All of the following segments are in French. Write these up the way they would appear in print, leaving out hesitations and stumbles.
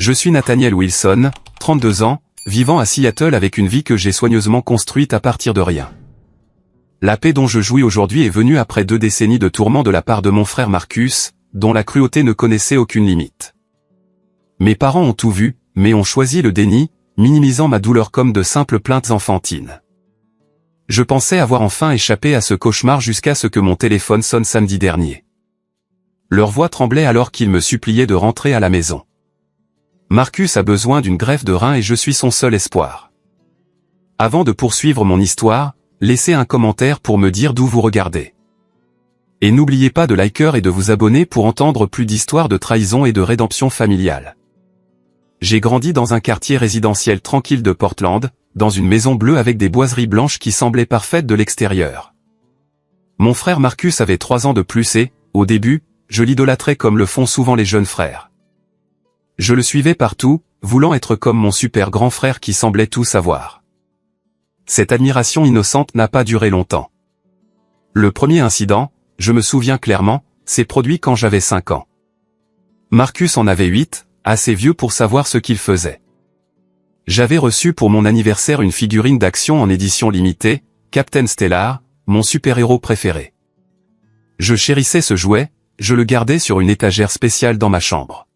Je suis Nathaniel Wilson, 32 ans, vivant à Seattle avec une vie que j'ai soigneusement construite à partir de rien. La paix dont je jouis aujourd'hui est venue après 2 décennies de tourments de la part de mon frère Marcus, dont la cruauté ne connaissait aucune limite. Mes parents ont tout vu, mais ont choisi le déni, minimisant ma douleur comme de simples plaintes enfantines. Je pensais avoir enfin échappé à ce cauchemar jusqu'à ce que mon téléphone sonne samedi dernier. Leur voix tremblait alors qu'ils me suppliaient de rentrer à la maison. Marcus a besoin d'une greffe de rein et je suis son seul espoir. Avant de poursuivre mon histoire, laissez un commentaire pour me dire d'où vous regardez. Et n'oubliez pas de liker et de vous abonner pour entendre plus d'histoires de trahison et de rédemption familiale. J'ai grandi dans un quartier résidentiel tranquille de Portland, dans une maison bleue avec des boiseries blanches qui semblaient parfaites de l'extérieur. Mon frère Marcus avait 3 ans de plus et, au début, je l'idolâtrais comme le font souvent les jeunes frères. Je le suivais partout, voulant être comme mon super grand frère qui semblait tout savoir. Cette admiration innocente n'a pas duré longtemps. Le premier incident, je me souviens clairement, s'est produit quand j'avais 5 ans. Marcus en avait 8, assez vieux pour savoir ce qu'il faisait. J'avais reçu pour mon anniversaire une figurine d'action en édition limitée, Captain Stellar, mon super-héros préféré. Je chérissais ce jouet, je le gardais sur une étagère spéciale dans ma chambre.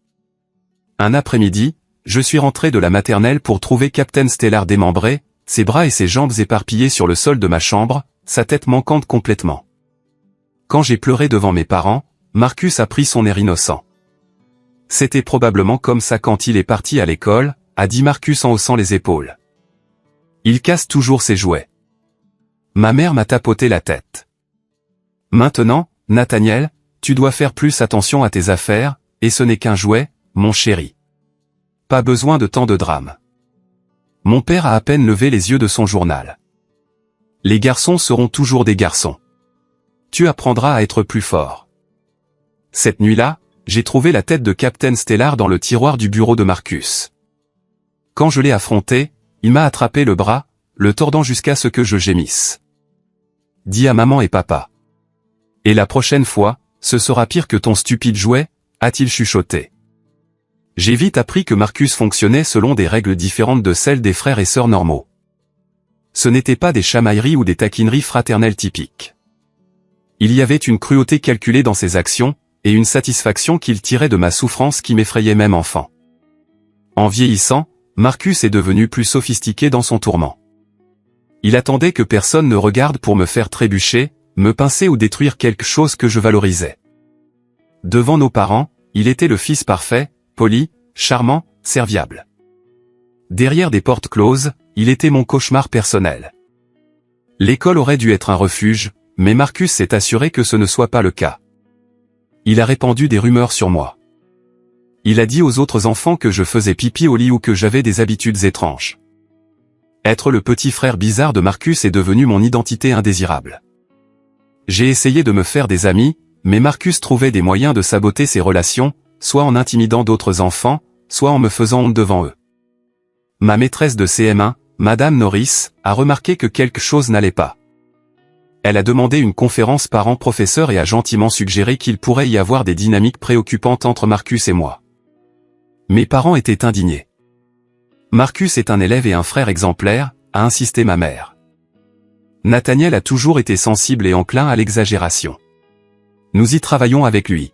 Un après-midi, je suis rentré de la maternelle pour trouver Captain Stellar démembré, ses bras et ses jambes éparpillés sur le sol de ma chambre, sa tête manquante complètement. Quand j'ai pleuré devant mes parents, Marcus a pris son air innocent. C'était probablement comme ça quand il est parti à l'école, a dit Marcus en haussant les épaules. Il casse toujours ses jouets. Ma mère m'a tapoté la tête. Maintenant, Nathaniel, tu dois faire plus attention à tes affaires, et ce n'est qu'un jouet, mon chéri. Pas besoin de tant de drame. Mon père a à peine levé les yeux de son journal. Les garçons seront toujours des garçons. Tu apprendras à être plus fort. Cette nuit-là, j'ai trouvé la tête de Captain Stellar dans le tiroir du bureau de Marcus. Quand je l'ai affronté, il m'a attrapé le bras, le tordant jusqu'à ce que je gémisse. Dis à maman et papa. Et la prochaine fois, ce sera pire que ton stupide jouet, a-t-il chuchoté. J'ai vite appris que Marcus fonctionnait selon des règles différentes de celles des frères et sœurs normaux. Ce n'étaient pas des chamailleries ou des taquineries fraternelles typiques. Il y avait une cruauté calculée dans ses actions, et une satisfaction qu'il tirait de ma souffrance qui m'effrayait même enfant. En vieillissant, Marcus est devenu plus sophistiqué dans son tourment. Il attendait que personne ne regarde pour me faire trébucher, me pincer ou détruire quelque chose que je valorisais. Devant nos parents, il était le fils parfait, poli, charmant, serviable. Derrière des portes closes, il était mon cauchemar personnel. L'école aurait dû être un refuge, mais Marcus s'est assuré que ce ne soit pas le cas. Il a répandu des rumeurs sur moi. Il a dit aux autres enfants que je faisais pipi au lit ou que j'avais des habitudes étranges. Être le petit frère bizarre de Marcus est devenu mon identité indésirable. J'ai essayé de me faire des amis, mais Marcus trouvait des moyens de saboter ses relations, soit en intimidant d'autres enfants, soit en me faisant honte devant eux. Ma maîtresse de CM1, Madame Norris, a remarqué que quelque chose n'allait pas. Elle a demandé une conférence parents-professeurs et a gentiment suggéré qu'il pourrait y avoir des dynamiques préoccupantes entre Marcus et moi. Mes parents étaient indignés. Marcus est un élève et un frère exemplaire, a insisté ma mère. Nathaniel a toujours été sensible et enclin à l'exagération. Nous y travaillons avec lui.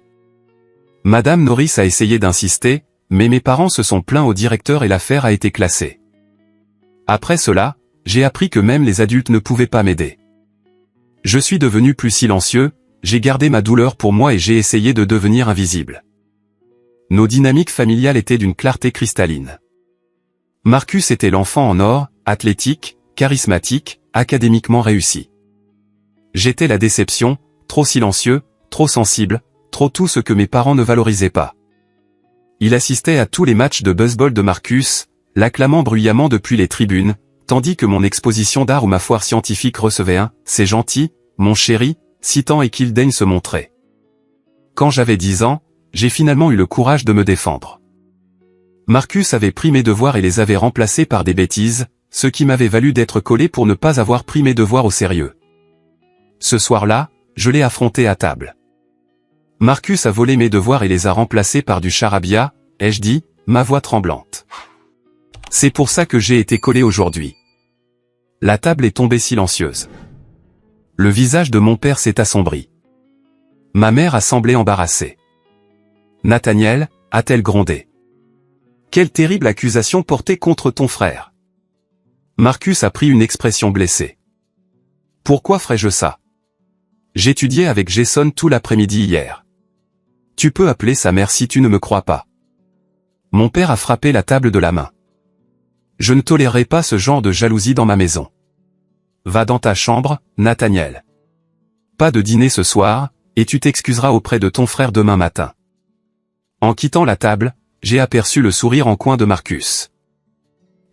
Madame Norris a essayé d'insister, mais mes parents se sont plaints au directeur et l'affaire a été classée. Après cela, j'ai appris que même les adultes ne pouvaient pas m'aider. Je suis devenu plus silencieux, j'ai gardé ma douleur pour moi et j'ai essayé de devenir invisible. Nos dynamiques familiales étaient d'une clarté cristalline. Marcus était l'enfant en or, athlétique, charismatique, académiquement réussi. J'étais la déception, trop silencieux, trop sensible, trop tout ce que mes parents ne valorisaient pas. Il assistait à tous les matchs de baseball de Marcus, l'acclamant bruyamment depuis les tribunes, tandis que mon exposition d'art ou ma foire scientifique recevait un « c'est gentil, mon chéri », citant et qu'il daigne se montrer. Quand j'avais 10 ans, j'ai finalement eu le courage de me défendre. Marcus avait pris mes devoirs et les avait remplacés par des bêtises, ce qui m'avait valu d'être collé pour ne pas avoir pris mes devoirs au sérieux. Ce soir-là, je l'ai affronté à table. Marcus a volé mes devoirs et les a remplacés par du charabia, ai-je dit, ma voix tremblante. C'est pour ça que j'ai été collé aujourd'hui. La table est tombée silencieuse. Le visage de mon père s'est assombri. Ma mère a semblé embarrassée. Nathaniel, a-t-elle grondé. Quelle terrible accusation portée contre ton frère. Marcus a pris une expression blessée. Pourquoi ferais-je ça? J'étudiais avec Jason tout l'après-midi hier. Tu peux appeler sa mère si tu ne me crois pas. Mon père a frappé la table de la main. Je ne tolérerai pas ce genre de jalousie dans ma maison. Va dans ta chambre, Nathaniel. Pas de dîner ce soir, et tu t'excuseras auprès de ton frère demain matin. En quittant la table, j'ai aperçu le sourire en coin de Marcus.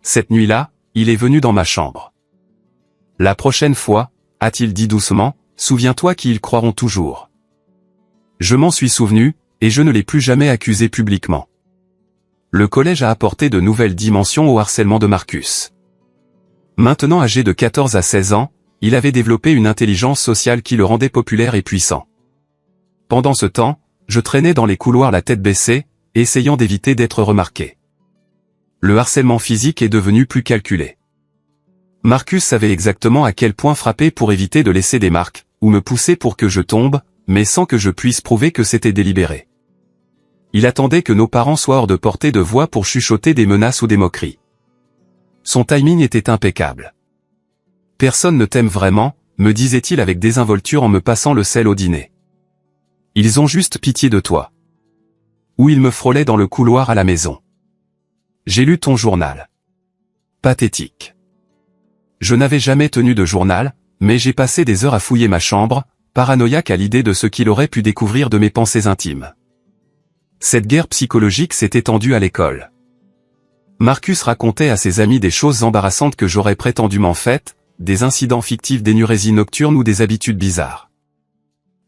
Cette nuit-là, il est venu dans ma chambre. La prochaine fois, a-t-il dit doucement, souviens-toi qu'ils croiront toujours. Je m'en suis souvenu, et je ne l'ai plus jamais accusé publiquement. Le collège a apporté de nouvelles dimensions au harcèlement de Marcus. Maintenant âgé de 14 à 16 ans, il avait développé une intelligence sociale qui le rendait populaire et puissant. Pendant ce temps, je traînais dans les couloirs la tête baissée, essayant d'éviter d'être remarqué. Le harcèlement physique est devenu plus calculé. Marcus savait exactement à quel point frapper pour éviter de laisser des marques, ou me pousser pour que je tombe, mais sans que je puisse prouver que c'était délibéré. Il attendait que nos parents soient hors de portée de voix pour chuchoter des menaces ou des moqueries. Son timing était impeccable. Personne ne t'aime vraiment, me disait-il avec désinvolture en me passant le sel au dîner. Ils ont juste pitié de toi. Ou il me frôlait dans le couloir à la maison. J'ai lu ton journal. Pathétique. Je n'avais jamais tenu de journal, mais j'ai passé des heures à fouiller ma chambre, paranoïaque à l'idée de ce qu'il aurait pu découvrir de mes pensées intimes. Cette guerre psychologique s'est étendue à l'école. Marcus racontait à ses amis des choses embarrassantes que j'aurais prétendument faites, des incidents fictifs d'énurésie nocturne ou des habitudes bizarres.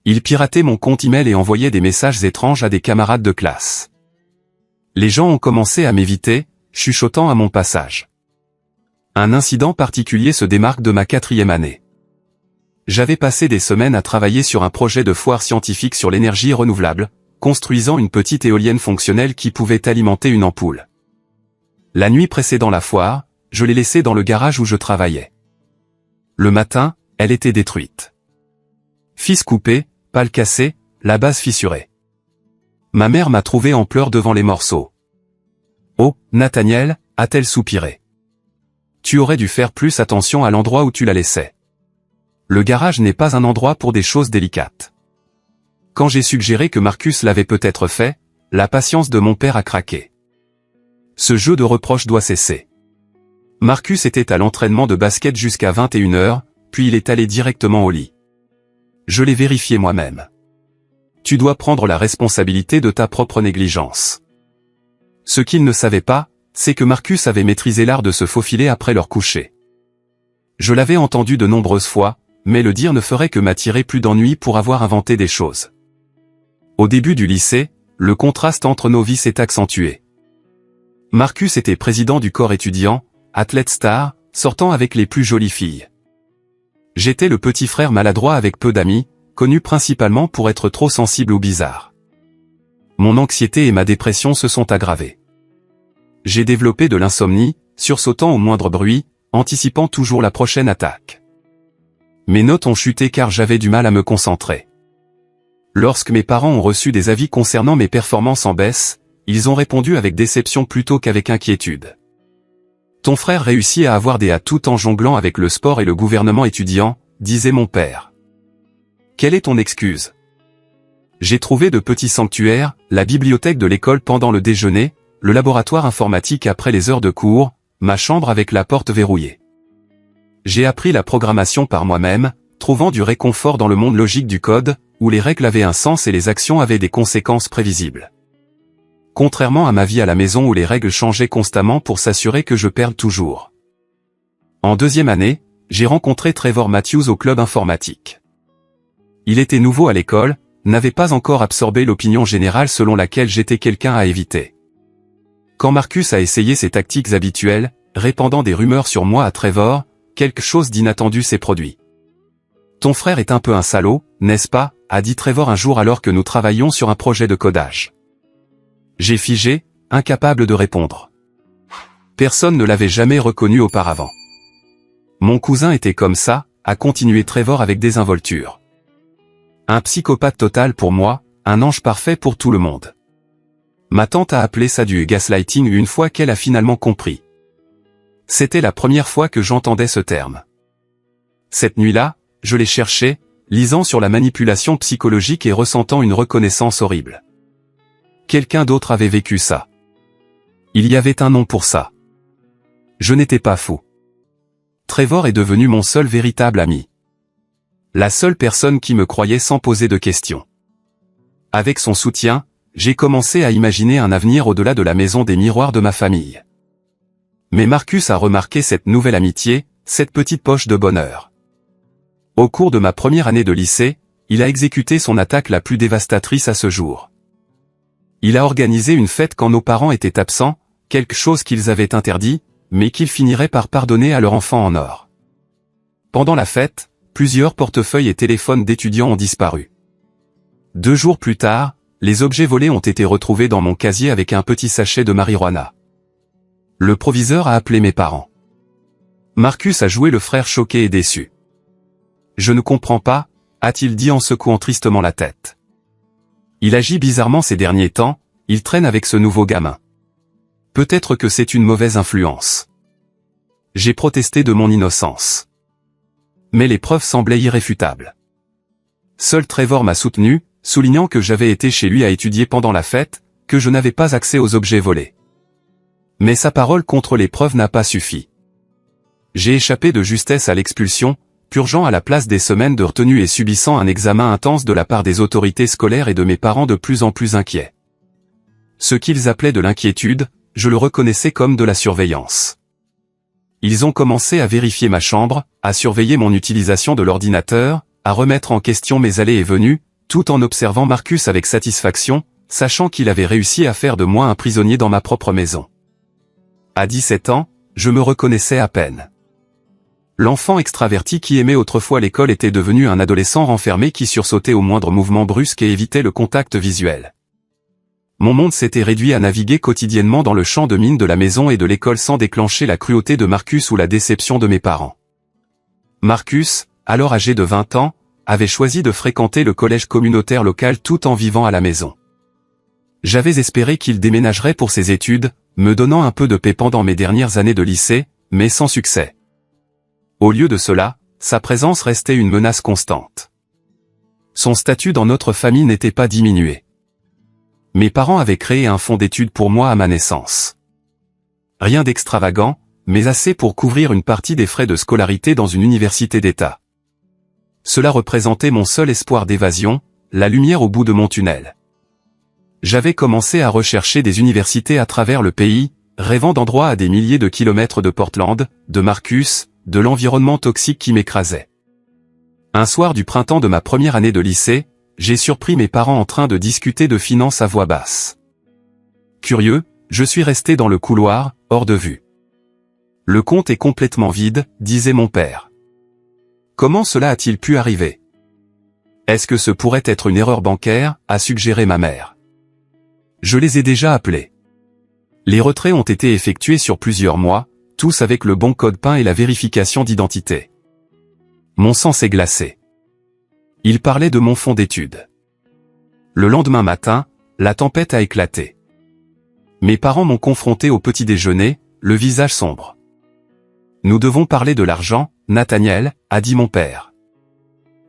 Il piratait mon compte email et envoyait des messages étranges à des camarades de classe. Les gens ont commencé à m'éviter, chuchotant à mon passage. Un incident particulier se démarque de ma 4e année. J'avais passé des semaines à travailler sur un projet de foire scientifique sur l'énergie renouvelable, construisant une petite éolienne fonctionnelle qui pouvait alimenter une ampoule. La nuit précédant la foire, je l'ai laissée dans le garage où je travaillais. Le matin, elle était détruite. Fils coupé, pales cassées, la base fissurée. Ma mère m'a trouvé en pleurs devant les morceaux. Oh, Nathaniel, a-t-elle soupiré. Tu aurais dû faire plus attention à l'endroit où tu la laissais. Le garage n'est pas un endroit pour des choses délicates. Quand j'ai suggéré que Marcus l'avait peut-être fait, la patience de mon père a craqué. Ce jeu de reproches doit cesser. Marcus était à l'entraînement de basket jusqu'à 21h, puis il est allé directement au lit. Je l'ai vérifié moi-même. Tu dois prendre la responsabilité de ta propre négligence. Ce qu'il ne savait pas, c'est que Marcus avait maîtrisé l'art de se faufiler après leur coucher. Je l'avais entendu de nombreuses fois, mais le dire ne ferait que m'attirer plus d'ennuis pour avoir inventé des choses. Au début du lycée, le contraste entre nos vies s'est accentué. Marcus était président du corps étudiant, athlète star, sortant avec les plus jolies filles. J'étais le petit frère maladroit avec peu d'amis, connu principalement pour être trop sensible au bizarre. Mon anxiété et ma dépression se sont aggravées. J'ai développé de l'insomnie, sursautant au moindre bruit, anticipant toujours la prochaine attaque. Mes notes ont chuté car j'avais du mal à me concentrer. Lorsque mes parents ont reçu des avis concernant mes performances en baisse, ils ont répondu avec déception plutôt qu'avec inquiétude. Ton frère réussit à avoir des A tout en jonglant avec le sport et le gouvernement étudiant, disait mon père. Quelle est ton excuse? J'ai trouvé de petits sanctuaires, la bibliothèque de l'école pendant le déjeuner, le laboratoire informatique après les heures de cours, ma chambre avec la porte verrouillée. J'ai appris la programmation par moi-même, trouvant du réconfort dans le monde logique du code, où les règles avaient un sens et les actions avaient des conséquences prévisibles. Contrairement à ma vie à la maison où les règles changeaient constamment pour s'assurer que je perde toujours. En 2e année, j'ai rencontré Trevor Matthews au club informatique. Il était nouveau à l'école, n'avait pas encore absorbé l'opinion générale selon laquelle j'étais quelqu'un à éviter. Quand Marcus a essayé ses tactiques habituelles, répandant des rumeurs sur moi à Trevor, quelque chose d'inattendu s'est produit. Ton frère est un peu un salaud, n'est-ce pas, a dit Trevor un jour alors que nous travaillions sur un projet de codage. J'ai figé, incapable de répondre. Personne ne l'avait jamais reconnu auparavant. Mon cousin était comme ça, a continué Trevor avec désinvolture. Un psychopathe total pour moi, un ange parfait pour tout le monde. Ma tante a appelé ça du gaslighting une fois qu'elle a finalement compris. C'était la première fois que j'entendais ce terme. Cette nuit-là, je l'ai cherché, lisant sur la manipulation psychologique et ressentant une reconnaissance horrible. Quelqu'un d'autre avait vécu ça. Il y avait un nom pour ça. Je n'étais pas fou. Trevor est devenu mon seul véritable ami. La seule personne qui me croyait sans poser de questions. Avec son soutien, j'ai commencé à imaginer un avenir au-delà de la maison des miroirs de ma famille. Mais Marcus a remarqué cette nouvelle amitié, cette petite poche de bonheur. Au cours de ma première année de lycée, il a exécuté son attaque la plus dévastatrice à ce jour. Il a organisé une fête quand nos parents étaient absents, quelque chose qu'ils avaient interdit, mais qu'ils finiraient par pardonner à leur enfant en or. Pendant la fête, plusieurs portefeuilles et téléphones d'étudiants ont disparu. 2 jours plus tard, les objets volés ont été retrouvés dans mon casier avec un petit sachet de marijuana. Le proviseur a appelé mes parents. Marcus a joué le frère choqué et déçu. « Je ne comprends pas », a-t-il dit en secouant tristement la tête. Il agit bizarrement ces derniers temps, il traîne avec ce nouveau gamin. Peut-être que c'est une mauvaise influence. J'ai protesté de mon innocence. Mais les preuves semblaient irréfutables. Seul Trevor m'a soutenu, soulignant que j'avais été chez lui à étudier pendant la fête, que je n'avais pas accès aux objets volés. Mais sa parole contre les preuves n'a pas suffi. J'ai échappé de justesse à l'expulsion, purgeant à la place des semaines de retenue et subissant un examen intense de la part des autorités scolaires et de mes parents de plus en plus inquiets. Ce qu'ils appelaient de l'inquiétude, je le reconnaissais comme de la surveillance. Ils ont commencé à vérifier ma chambre, à surveiller mon utilisation de l'ordinateur, à remettre en question mes allées et venues, tout en observant Marcus avec satisfaction, sachant qu'il avait réussi à faire de moi un prisonnier dans ma propre maison. À 17 ans, je me reconnaissais à peine. L'enfant extraverti qui aimait autrefois l'école était devenu un adolescent renfermé qui sursautait au moindre mouvement brusque et évitait le contact visuel. Mon monde s'était réduit à naviguer quotidiennement dans le champ de mine de la maison et de l'école sans déclencher la cruauté de Marcus ou la déception de mes parents. Marcus, alors âgé de 20 ans, avait choisi de fréquenter le collège communautaire local tout en vivant à la maison. J'avais espéré qu'il déménagerait pour ses études, me donnant un peu de paix pendant mes dernières années de lycée, mais sans succès. Au lieu de cela, sa présence restait une menace constante. Son statut dans notre famille n'était pas diminué. Mes parents avaient créé un fonds d'études pour moi à ma naissance. Rien d'extravagant, mais assez pour couvrir une partie des frais de scolarité dans une université d'État. Cela représentait mon seul espoir d'évasion, la lumière au bout de mon tunnel. J'avais commencé à rechercher des universités à travers le pays, rêvant d'endroits à des milliers de kilomètres de Portland, de Marcus, de l'environnement toxique qui m'écrasait. Un soir du printemps de ma première année de lycée, j'ai surpris mes parents en train de discuter de finances à voix basse. Curieux, je suis resté dans le couloir, hors de vue. Le compte est complètement vide, disait mon père. Comment cela a-t-il pu arriver? Est-ce que ce pourrait être une erreur bancaire, a suggéré ma mère. Je les ai déjà appelés. Les retraits ont été effectués sur plusieurs mois, tous avec le bon code PIN et la vérification d'identité. Mon sang s'est glacé. Il parlait de mon fonds d'études. Le lendemain matin, la tempête a éclaté. Mes parents m'ont confronté au petit déjeuner, le visage sombre. Nous devons parler de l'argent, Nathaniel, a dit mon père.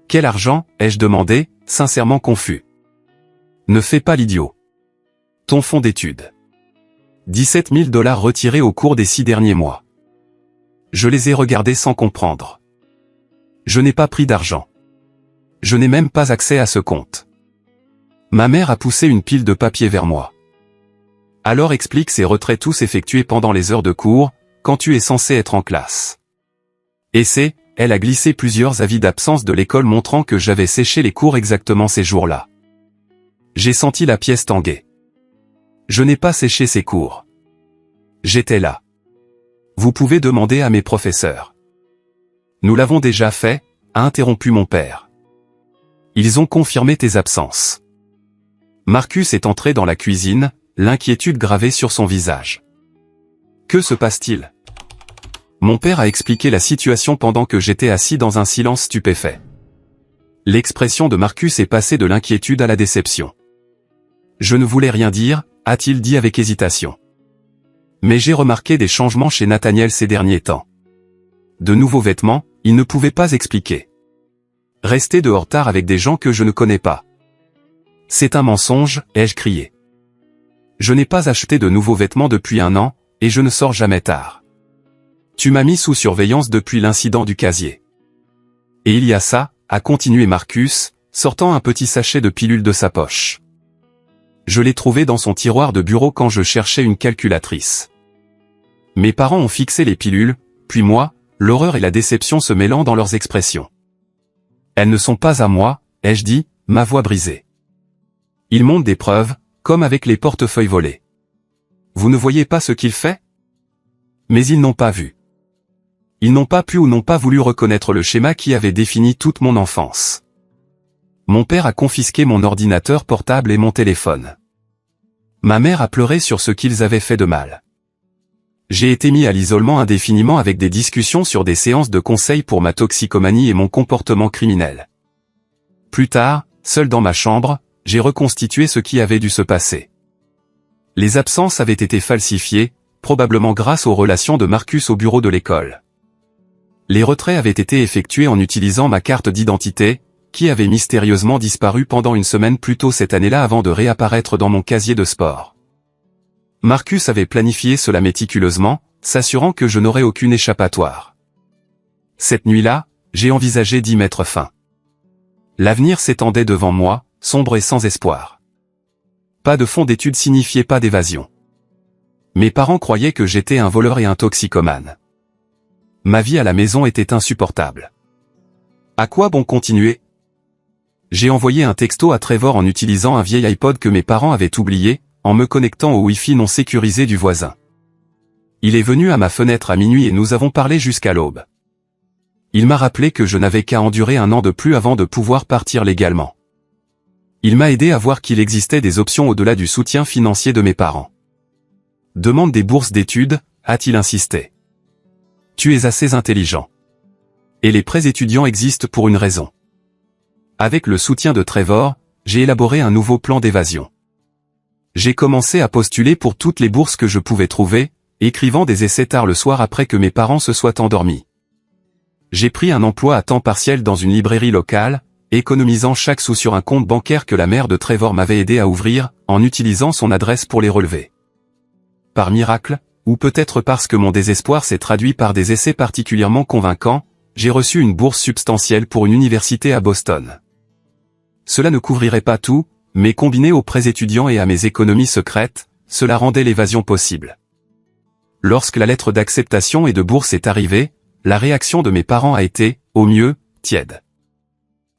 Quel argent, ai-je demandé, sincèrement confus. Ne fais pas l'idiot. Ton fonds d'études. 17 000 $ retirés au cours des 6 derniers mois. Je les ai regardés sans comprendre. Je n'ai pas pris d'argent. Je n'ai même pas accès à ce compte. Ma mère a poussé une pile de papier vers moi. Alors explique ces retraits tous effectués pendant les heures de cours, quand tu es censé être en classe. Et elle a glissé plusieurs avis d'absence de l'école montrant que j'avais séché les cours exactement ces jours-là. J'ai senti la pièce tanguer. Je n'ai pas séché ces cours. J'étais là. Vous pouvez demander à mes professeurs. Nous l'avons déjà fait, a interrompu mon père. Ils ont confirmé tes absences. Marcus est entré dans la cuisine, l'inquiétude gravée sur son visage. Que se passe-t-il? Mon père a expliqué la situation pendant que j'étais assis dans un silence stupéfait. L'expression de Marcus est passée de l'inquiétude à la déception. Je ne voulais rien dire, a-t-il dit avec hésitation. Mais j'ai remarqué des changements chez Nathaniel ces derniers temps. De nouveaux vêtements, il ne pouvait pas expliquer. Rester dehors tard avec des gens que je ne connais pas. C'est un mensonge, ai-je crié. Je n'ai pas acheté de nouveaux vêtements depuis 1 an, et je ne sors jamais tard. Tu m'as mis sous surveillance depuis l'incident du casier. Et il y a ça, a continué Marcus, sortant un petit sachet de pilules de sa poche. Je l'ai trouvé dans son tiroir de bureau quand je cherchais une calculatrice. Mes parents ont fixé les pilules, puis moi, l'horreur et la déception se mêlant dans leurs expressions. Elles ne sont pas à moi, ai-je dit, ma voix brisée. Ils montrent des preuves, comme avec les portefeuilles volés. Vous ne voyez pas ce qu'il fait? Mais ils n'ont pas vu. Ils n'ont pas pu ou n'ont pas voulu reconnaître le schéma qui avait défini toute mon enfance. Mon père a confisqué mon ordinateur portable et mon téléphone. Ma mère a pleuré sur ce qu'ils avaient fait de mal. J'ai été mis à l'isolement indéfiniment avec des discussions sur des séances de conseil pour ma toxicomanie et mon comportement criminel. Plus tard, seul dans ma chambre, j'ai reconstitué ce qui avait dû se passer. Les absences avaient été falsifiées, probablement grâce aux relations de Marcus au bureau de l'école. Les retraits avaient été effectués en utilisant ma carte d'identité, qui avait mystérieusement disparu pendant une semaine plus tôt cette année-là avant de réapparaître dans mon casier de sport. Marcus avait planifié cela méticuleusement, s'assurant que je n'aurais aucune échappatoire. Cette nuit-là, j'ai envisagé d'y mettre fin. L'avenir s'étendait devant moi, sombre et sans espoir. Pas de fonds d'études signifiait pas d'évasion. Mes parents croyaient que j'étais un voleur et un toxicomane. Ma vie à la maison était insupportable. À quoi bon continuer? J'ai envoyé un texto à Trevor en utilisant un vieil iPod que mes parents avaient oublié, en me connectant au Wi-Fi non sécurisé du voisin. Il est venu à ma fenêtre à minuit et nous avons parlé jusqu'à l'aube. Il m'a rappelé que je n'avais qu'à endurer 1 an de plus avant de pouvoir partir légalement. Il m'a aidé à voir qu'il existait des options au-delà du soutien financier de mes parents. Demande des bourses d'études, a-t-il insisté. Tu es assez intelligent. Et les prêts étudiants existent pour une raison. Avec le soutien de Trevor, j'ai élaboré un nouveau plan d'évasion. J'ai commencé à postuler pour toutes les bourses que je pouvais trouver, écrivant des essais tard le soir après que mes parents se soient endormis. J'ai pris un emploi à temps partiel dans une librairie locale, économisant chaque sou sur un compte bancaire que la mère de Trevor m'avait aidé à ouvrir, en utilisant son adresse pour les relever. Par miracle, ou peut-être parce que mon désespoir s'est traduit par des essais particulièrement convaincants, j'ai reçu une bourse substantielle pour une université à Boston. Cela ne couvrirait pas tout, mais combiné aux prêts étudiants et à mes économies secrètes, cela rendait l'évasion possible. Lorsque la lettre d'acceptation et de bourse est arrivée, la réaction de mes parents a été, au mieux, tiède.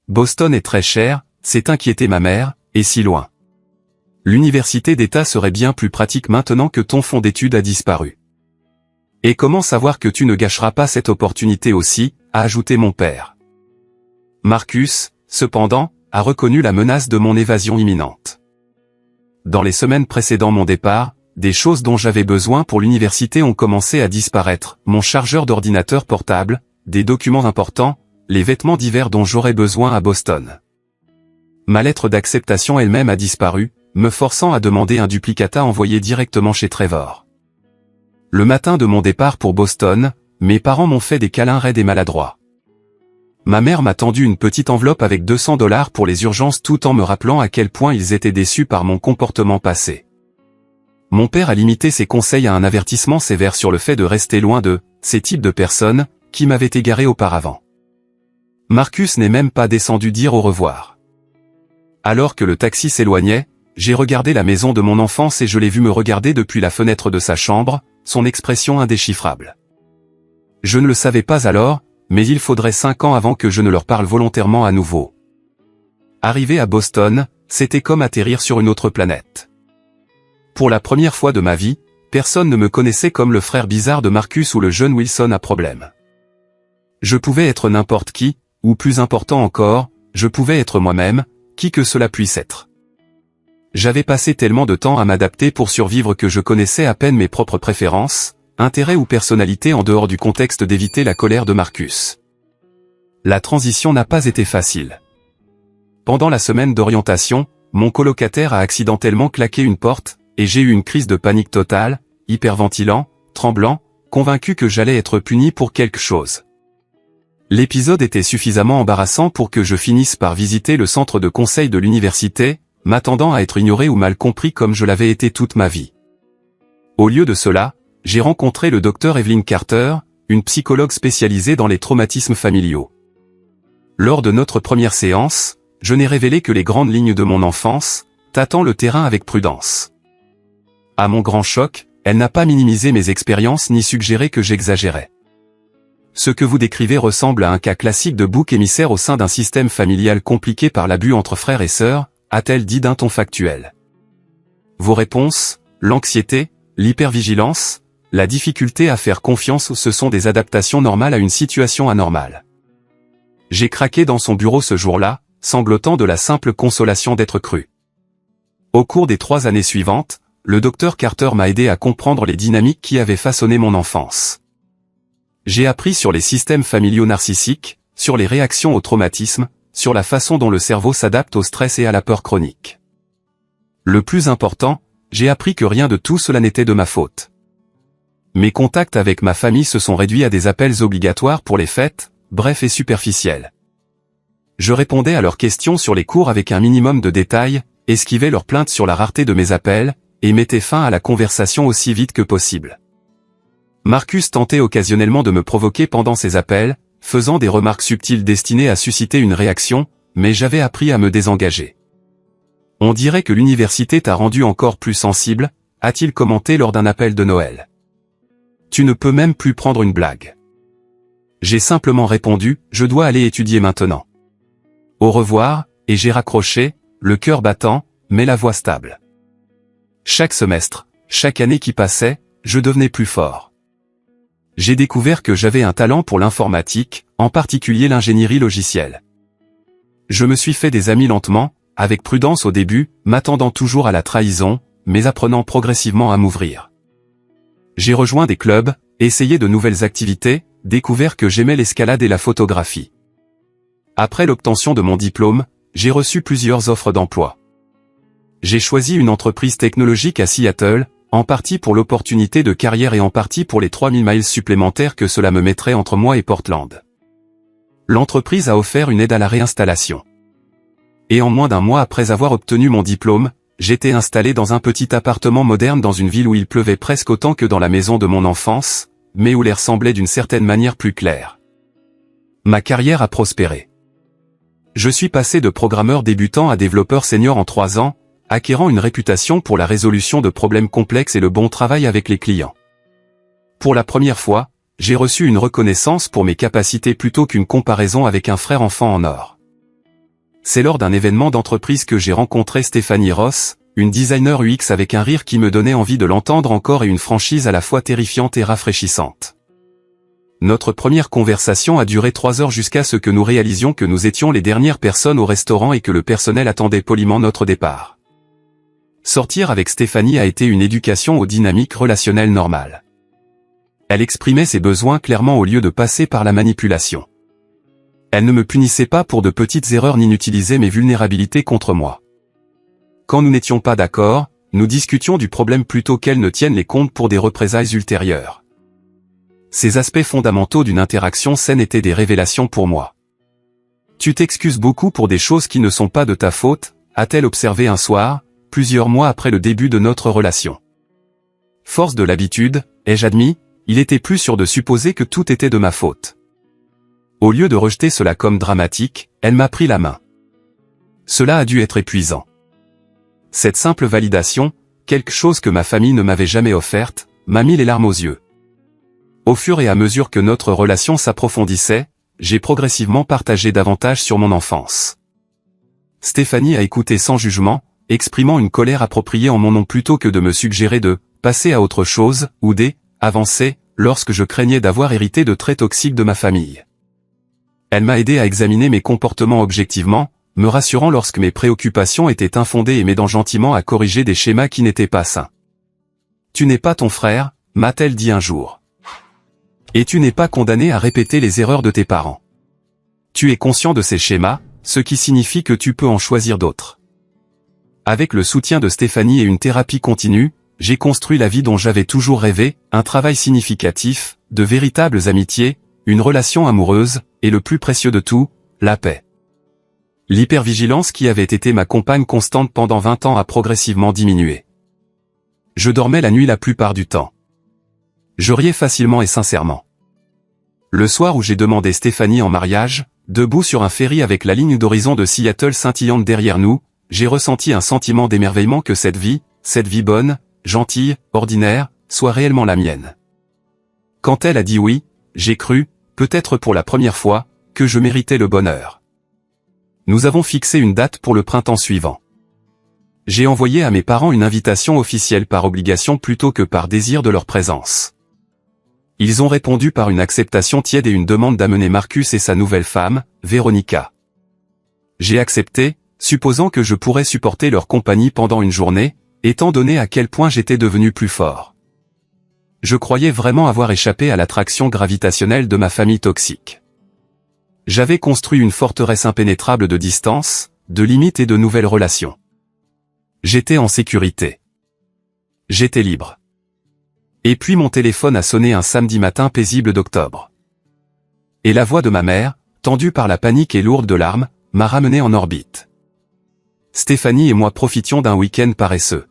Boston est très cher, s'est inquiétée ma mère, et si loin. L'université d'État serait bien plus pratique maintenant que ton fonds d'études a disparu. Et comment savoir que tu ne gâcheras pas cette opportunité aussi, a ajouté mon père. Marcus, cependant, a reconnu la menace de mon évasion imminente. Dans les semaines précédant mon départ, des choses dont j'avais besoin pour l'université ont commencé à disparaître, mon chargeur d'ordinateur portable, des documents importants, les vêtements d'hiver dont j'aurais besoin à Boston. Ma lettre d'acceptation elle-même a disparu, me forçant à demander un duplicata envoyé directement chez Trevor. Le matin de mon départ pour Boston, mes parents m'ont fait des câlins raides et maladroits. Ma mère m'a tendu une petite enveloppe avec $200 pour les urgences tout en me rappelant à quel point ils étaient déçus par mon comportement passé. Mon père a limité ses conseils à un avertissement sévère sur le fait de rester loin de ces types de personnes qui m'avaient égaré auparavant. Marcus n'est même pas descendu dire au revoir. Alors que le taxi s'éloignait, j'ai regardé la maison de mon enfance et je l'ai vu me regarder depuis la fenêtre de sa chambre, son expression indéchiffrable. Je ne le savais pas alors, mais il faudrait 5 ans avant que je ne leur parle volontairement à nouveau. Arriver à Boston, c'était comme atterrir sur une autre planète. Pour la première fois de ma vie, personne ne me connaissait comme le frère bizarre de Marcus ou le jeune Wilson à problème. Je pouvais être n'importe qui, ou plus important encore, je pouvais être moi-même, qui que cela puisse être. J'avais passé tellement de temps à m'adapter pour survivre que je connaissais à peine mes propres préférences, intérêts ou personnalités en dehors du contexte d'éviter la colère de Marcus. La transition n'a pas été facile. Pendant la semaine d'orientation, mon colocataire a accidentellement claqué une porte, et j'ai eu une crise de panique totale, hyperventilant, tremblant, convaincu que j'allais être puni pour quelque chose. L'épisode était suffisamment embarrassant pour que je finisse par visiter le centre de conseil de l'université, m'attendant à être ignoré ou mal compris comme je l'avais été toute ma vie. Au lieu de cela, j'ai rencontré le docteur Evelyn Carter, une psychologue spécialisée dans les traumatismes familiaux. Lors de notre première séance, je n'ai révélé que les grandes lignes de mon enfance, tâtant le terrain avec prudence. À mon grand choc, elle n'a pas minimisé mes expériences ni suggéré que j'exagérais. Ce que vous décrivez ressemble à un cas classique de bouc émissaire au sein d'un système familial compliqué par l'abus entre frères et sœurs, a-t-elle dit d'un ton factuel. Vos réponses, l'anxiété, l'hypervigilance, la difficulté à faire confiance, ce sont des adaptations normales à une situation anormale. J'ai craqué dans son bureau ce jour-là, sanglotant de la simple consolation d'être cru. Au cours des 3 années suivantes, le docteur Carter m'a aidé à comprendre les dynamiques qui avaient façonné mon enfance. J'ai appris sur les systèmes familiaux narcissiques, sur les réactions au traumatisme, sur la façon dont le cerveau s'adapte au stress et à la peur chronique. Le plus important, j'ai appris que rien de tout cela n'était de ma faute. Mes contacts avec ma famille se sont réduits à des appels obligatoires pour les fêtes, brefs et superficiels. Je répondais à leurs questions sur les cours avec un minimum de détails, esquivais leurs plaintes sur la rareté de mes appels, et mettais fin à la conversation aussi vite que possible. Marcus tentait occasionnellement de me provoquer pendant ses appels, faisant des remarques subtiles destinées à susciter une réaction, mais j'avais appris à me désengager. On dirait que l'université t'a rendu encore plus sensible, a-t-il commenté lors d'un appel de Noël. Tu ne peux même plus prendre une blague. J'ai simplement répondu, je dois aller étudier maintenant. Au revoir, et j'ai raccroché, le cœur battant, mais la voix stable. Chaque semestre, chaque année qui passait, je devenais plus fort. J'ai découvert que j'avais un talent pour l'informatique, en particulier l'ingénierie logicielle. Je me suis fait des amis lentement, avec prudence au début, m'attendant toujours à la trahison, mais apprenant progressivement à m'ouvrir. J'ai rejoint des clubs, essayé de nouvelles activités, découvert que j'aimais l'escalade et la photographie. Après l'obtention de mon diplôme, j'ai reçu plusieurs offres d'emploi. J'ai choisi une entreprise technologique à Seattle, en partie pour l'opportunité de carrière et en partie pour les 3000 miles supplémentaires que cela me mettrait entre moi et Portland. L'entreprise a offert une aide à la réinstallation. Et en moins d'un mois après avoir obtenu mon diplôme, j'étais installé dans un petit appartement moderne dans une ville où il pleuvait presque autant que dans la maison de mon enfance, mais où l'air semblait d'une certaine manière plus clair. Ma carrière a prospéré. Je suis passé de programmeur débutant à développeur senior en 3 ans, acquérant une réputation pour la résolution de problèmes complexes et le bon travail avec les clients. Pour la première fois, j'ai reçu une reconnaissance pour mes capacités plutôt qu'une comparaison avec un frère enfant en or. C'est lors d'un événement d'entreprise que j'ai rencontré Stéphanie Ross, une designer UX avec un rire qui me donnait envie de l'entendre encore et une franchise à la fois terrifiante et rafraîchissante. Notre première conversation a duré 3 heures jusqu'à ce que nous réalisions que nous étions les dernières personnes au restaurant et que le personnel attendait poliment notre départ. Sortir avec Stéphanie a été une éducation aux dynamiques relationnelles normales. Elle exprimait ses besoins clairement au lieu de passer par la manipulation. Elle ne me punissait pas pour de petites erreurs ni n'utilisait mes vulnérabilités contre moi. Quand nous n'étions pas d'accord, nous discutions du problème plutôt qu'elle ne tienne les comptes pour des représailles ultérieures. Ces aspects fondamentaux d'une interaction saine étaient des révélations pour moi. Tu t'excuses beaucoup pour des choses qui ne sont pas de ta faute, a-t-elle observé un soir, plusieurs mois après le début de notre relation. Force de l'habitude, ai-je admis, il était plus sûr de supposer que tout était de ma faute. Au lieu de rejeter cela comme dramatique, elle m'a pris la main. Cela a dû être épuisant. Cette simple validation, quelque chose que ma famille ne m'avait jamais offerte, m'a mis les larmes aux yeux. Au fur et à mesure que notre relation s'approfondissait, j'ai progressivement partagé davantage sur mon enfance. Stéphanie a écouté sans jugement, exprimant une colère appropriée en mon nom plutôt que de me suggérer de passer à autre chose, ou d'avancer, lorsque je craignais d'avoir hérité de traits toxiques de ma famille. Elle m'a aidé à examiner mes comportements objectivement, me rassurant lorsque mes préoccupations étaient infondées et m'aidant gentiment à corriger des schémas qui n'étaient pas sains. Tu n'es pas ton frère, m'a-t-elle dit un jour. Et tu n'es pas condamné à répéter les erreurs de tes parents. Tu es conscient de ces schémas, ce qui signifie que tu peux en choisir d'autres. Avec le soutien de Stéphanie et une thérapie continue, j'ai construit la vie dont j'avais toujours rêvé, un travail significatif, de véritables amitiés, une relation amoureuse, et le plus précieux de tout, la paix. L'hypervigilance qui avait été ma compagne constante pendant 20 ans a progressivement diminué. Je dormais la nuit la plupart du temps. Je riais facilement et sincèrement. Le soir où j'ai demandé Stéphanie en mariage, debout sur un ferry avec la ligne d'horizon de Seattle scintillante derrière nous, j'ai ressenti un sentiment d'émerveillement que cette vie bonne, gentille, ordinaire, soit réellement la mienne. Quand elle a dit oui, j'ai cru, peut-être pour la première fois, que je méritais le bonheur. Nous avons fixé une date pour le printemps suivant. J'ai envoyé à mes parents une invitation officielle par obligation plutôt que par désir de leur présence. Ils ont répondu par une acceptation tiède et une demande d'amener Marcus et sa nouvelle femme, Véronica. J'ai accepté, supposant que je pourrais supporter leur compagnie pendant une journée, étant donné à quel point j'étais devenu plus fort. Je croyais vraiment avoir échappé à l'attraction gravitationnelle de ma famille toxique. J'avais construit une forteresse impénétrable de distance, de limites et de nouvelles relations. J'étais en sécurité. J'étais libre. Et puis mon téléphone a sonné un samedi matin paisible d'octobre. Et la voix de ma mère, tendue par la panique et lourde de larmes, m'a ramené en orbite. Stéphanie et moi profitions d'un week-end paresseux.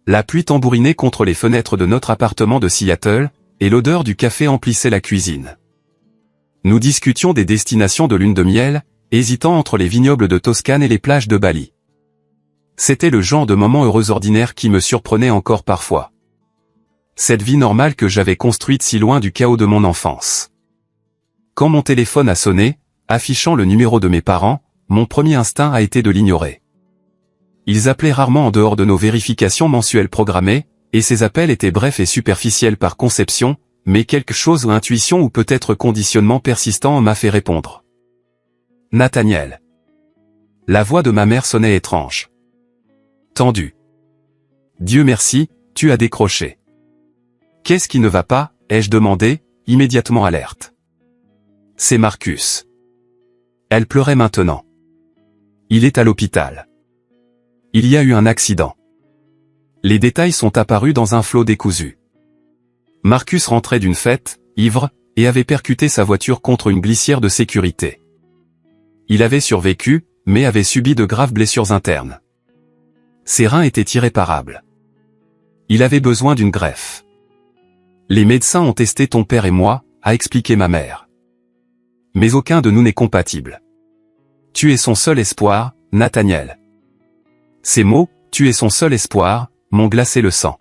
La pluie tambourinait contre les fenêtres de notre appartement de Seattle, et l'odeur du café emplissait la cuisine. Nous discutions des destinations de lune de miel, hésitant entre les vignobles de Toscane et les plages de Bali. C'était le genre de moment heureux ordinaire qui me surprenait encore parfois. Cette vie normale que j'avais construite si loin du chaos de mon enfance. Quand mon téléphone a sonné, affichant le numéro de mes parents, mon premier instinct a été de l'ignorer. Ils appelaient rarement en dehors de nos vérifications mensuelles programmées, et ces appels étaient brefs et superficiels par conception, mais quelque chose ou intuition ou peut-être conditionnement persistant m'a fait répondre. Nathaniel. La voix de ma mère sonnait étrange. Tendue. Dieu merci, tu as décroché. Qu'est-ce qui ne va pas, ai-je demandé, immédiatement alerte. C'est Marcus. Elle pleurait maintenant. Il est à l'hôpital. Il y a eu un accident. Les détails sont apparus dans un flot décousu. Marcus rentrait d'une fête, ivre, et avait percuté sa voiture contre une glissière de sécurité. Il avait survécu, mais avait subi de graves blessures internes. Ses reins étaient irréparables. Il avait besoin d'une greffe. Les médecins ont testé ton père et moi, a expliqué ma mère. Mais aucun de nous n'est compatible. Tu es son seul espoir, Nathaniel. Ces mots, tu es son seul espoir, m'ont glacé le sang.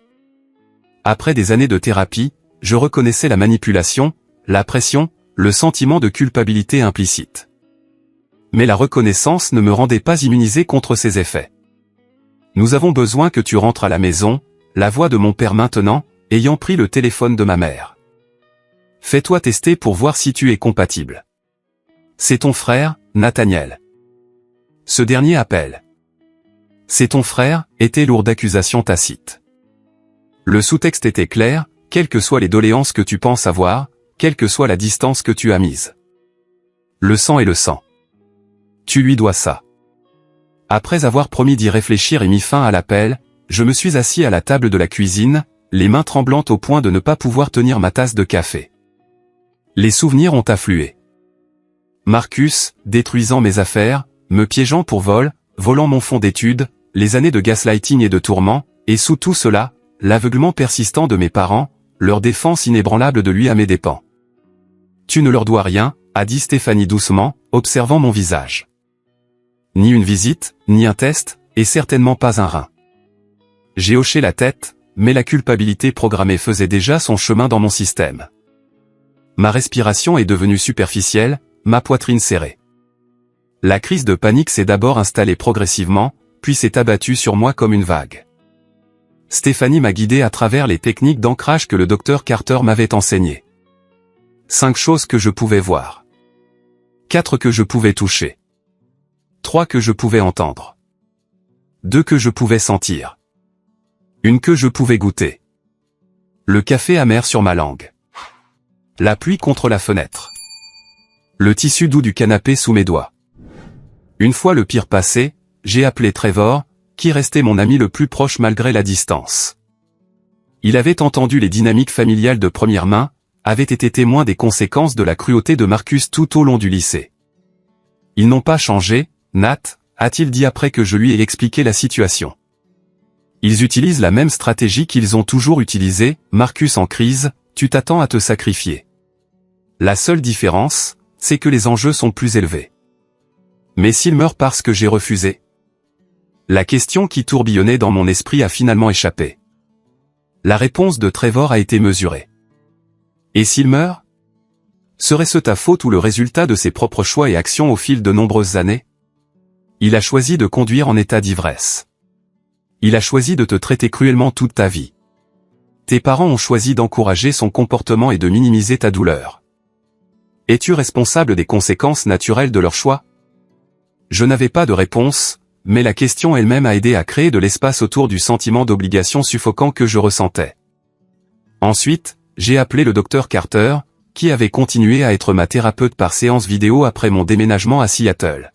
Après des années de thérapie, je reconnaissais la manipulation, la pression, le sentiment de culpabilité implicite. Mais la reconnaissance ne me rendait pas immunisé contre ces effets. Nous avons besoin que tu rentres à la maison, la voix de mon père maintenant, ayant pris le téléphone de ma mère. Fais-toi tester pour voir si tu es compatible. C'est ton frère, Nathaniel. Ce dernier appel. C'est ton frère, était lourd d'accusations tacites. Le sous-texte était clair, quelles que soient les doléances que tu penses avoir, quelle que soit la distance que tu as mise. Le sang est le sang. Tu lui dois ça. Après avoir promis d'y réfléchir et mis fin à l'appel, je me suis assis à la table de la cuisine, les mains tremblantes au point de ne pas pouvoir tenir ma tasse de café. Les souvenirs ont afflué. Marcus, détruisant mes affaires, me piégeant pour vol, volant mon fonds d'études, les années de gaslighting et de tourments, et sous tout cela, l'aveuglement persistant de mes parents, leur défense inébranlable de lui à mes dépens. Tu ne leur dois rien, a dit Stéphanie doucement, observant mon visage. Ni une visite, ni un test, et certainement pas un rein. J'ai hoché la tête, mais la culpabilité programmée faisait déjà son chemin dans mon système. Ma respiration est devenue superficielle, ma poitrine serrée. La crise de panique s'est d'abord installée progressivement, puis s'est abattue sur moi comme une vague. Stéphanie m'a guidé à travers les techniques d'ancrage que le docteur Carter m'avait enseignées. 5 choses que je pouvais voir. 4 que je pouvais toucher. 3 que je pouvais entendre. 2 que je pouvais sentir. 1 que je pouvais goûter. Le café amer sur ma langue. La pluie contre la fenêtre. Le tissu doux du canapé sous mes doigts. Une fois le pire passé, j'ai appelé Trevor, qui restait mon ami le plus proche malgré la distance. Il avait entendu les dynamiques familiales de première main, avait été témoin des conséquences de la cruauté de Marcus tout au long du lycée. Ils n'ont pas changé, Nat, a-t-il dit après que je lui ai expliqué la situation. Ils utilisent la même stratégie qu'ils ont toujours utilisée, Marcus en crise, tu t'attends à te sacrifier. La seule différence, c'est que les enjeux sont plus élevés. Mais s'il meurt parce que j'ai refusé? La question qui tourbillonnait dans mon esprit a finalement échappé. La réponse de Trevor a été mesurée. Et s'il meurt? Serait-ce ta faute ou le résultat de ses propres choix et actions au fil de nombreuses années? Il a choisi de conduire en état d'ivresse. Il a choisi de te traiter cruellement toute ta vie. Tes parents ont choisi d'encourager son comportement et de minimiser ta douleur. Es-tu responsable des conséquences naturelles de leur choix? Je n'avais pas de réponse, mais la question elle-même a aidé à créer de l'espace autour du sentiment d'obligation suffocant que je ressentais. Ensuite, j'ai appelé le docteur Carter, qui avait continué à être ma thérapeute par séance vidéo après mon déménagement à Seattle.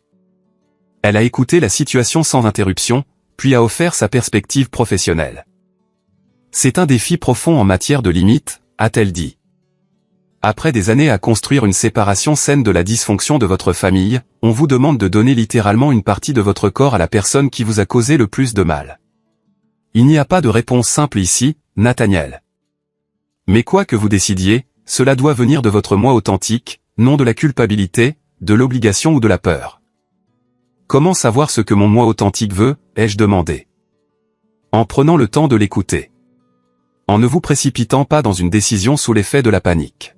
Elle a écouté la situation sans interruption, puis a offert sa perspective professionnelle. C'est un défi profond en matière de limites, a-t-elle dit. Après des années à construire une séparation saine de la dysfonction de votre famille, on vous demande de donner littéralement une partie de votre corps à la personne qui vous a causé le plus de mal. Il n'y a pas de réponse simple ici, Nathaniel. Mais quoi que vous décidiez, cela doit venir de votre moi authentique, non de la culpabilité, de l'obligation ou de la peur. Comment savoir ce que mon moi authentique veut, ai-je demandé. En prenant le temps de l'écouter. En ne vous précipitant pas dans une décision sous l'effet de la panique.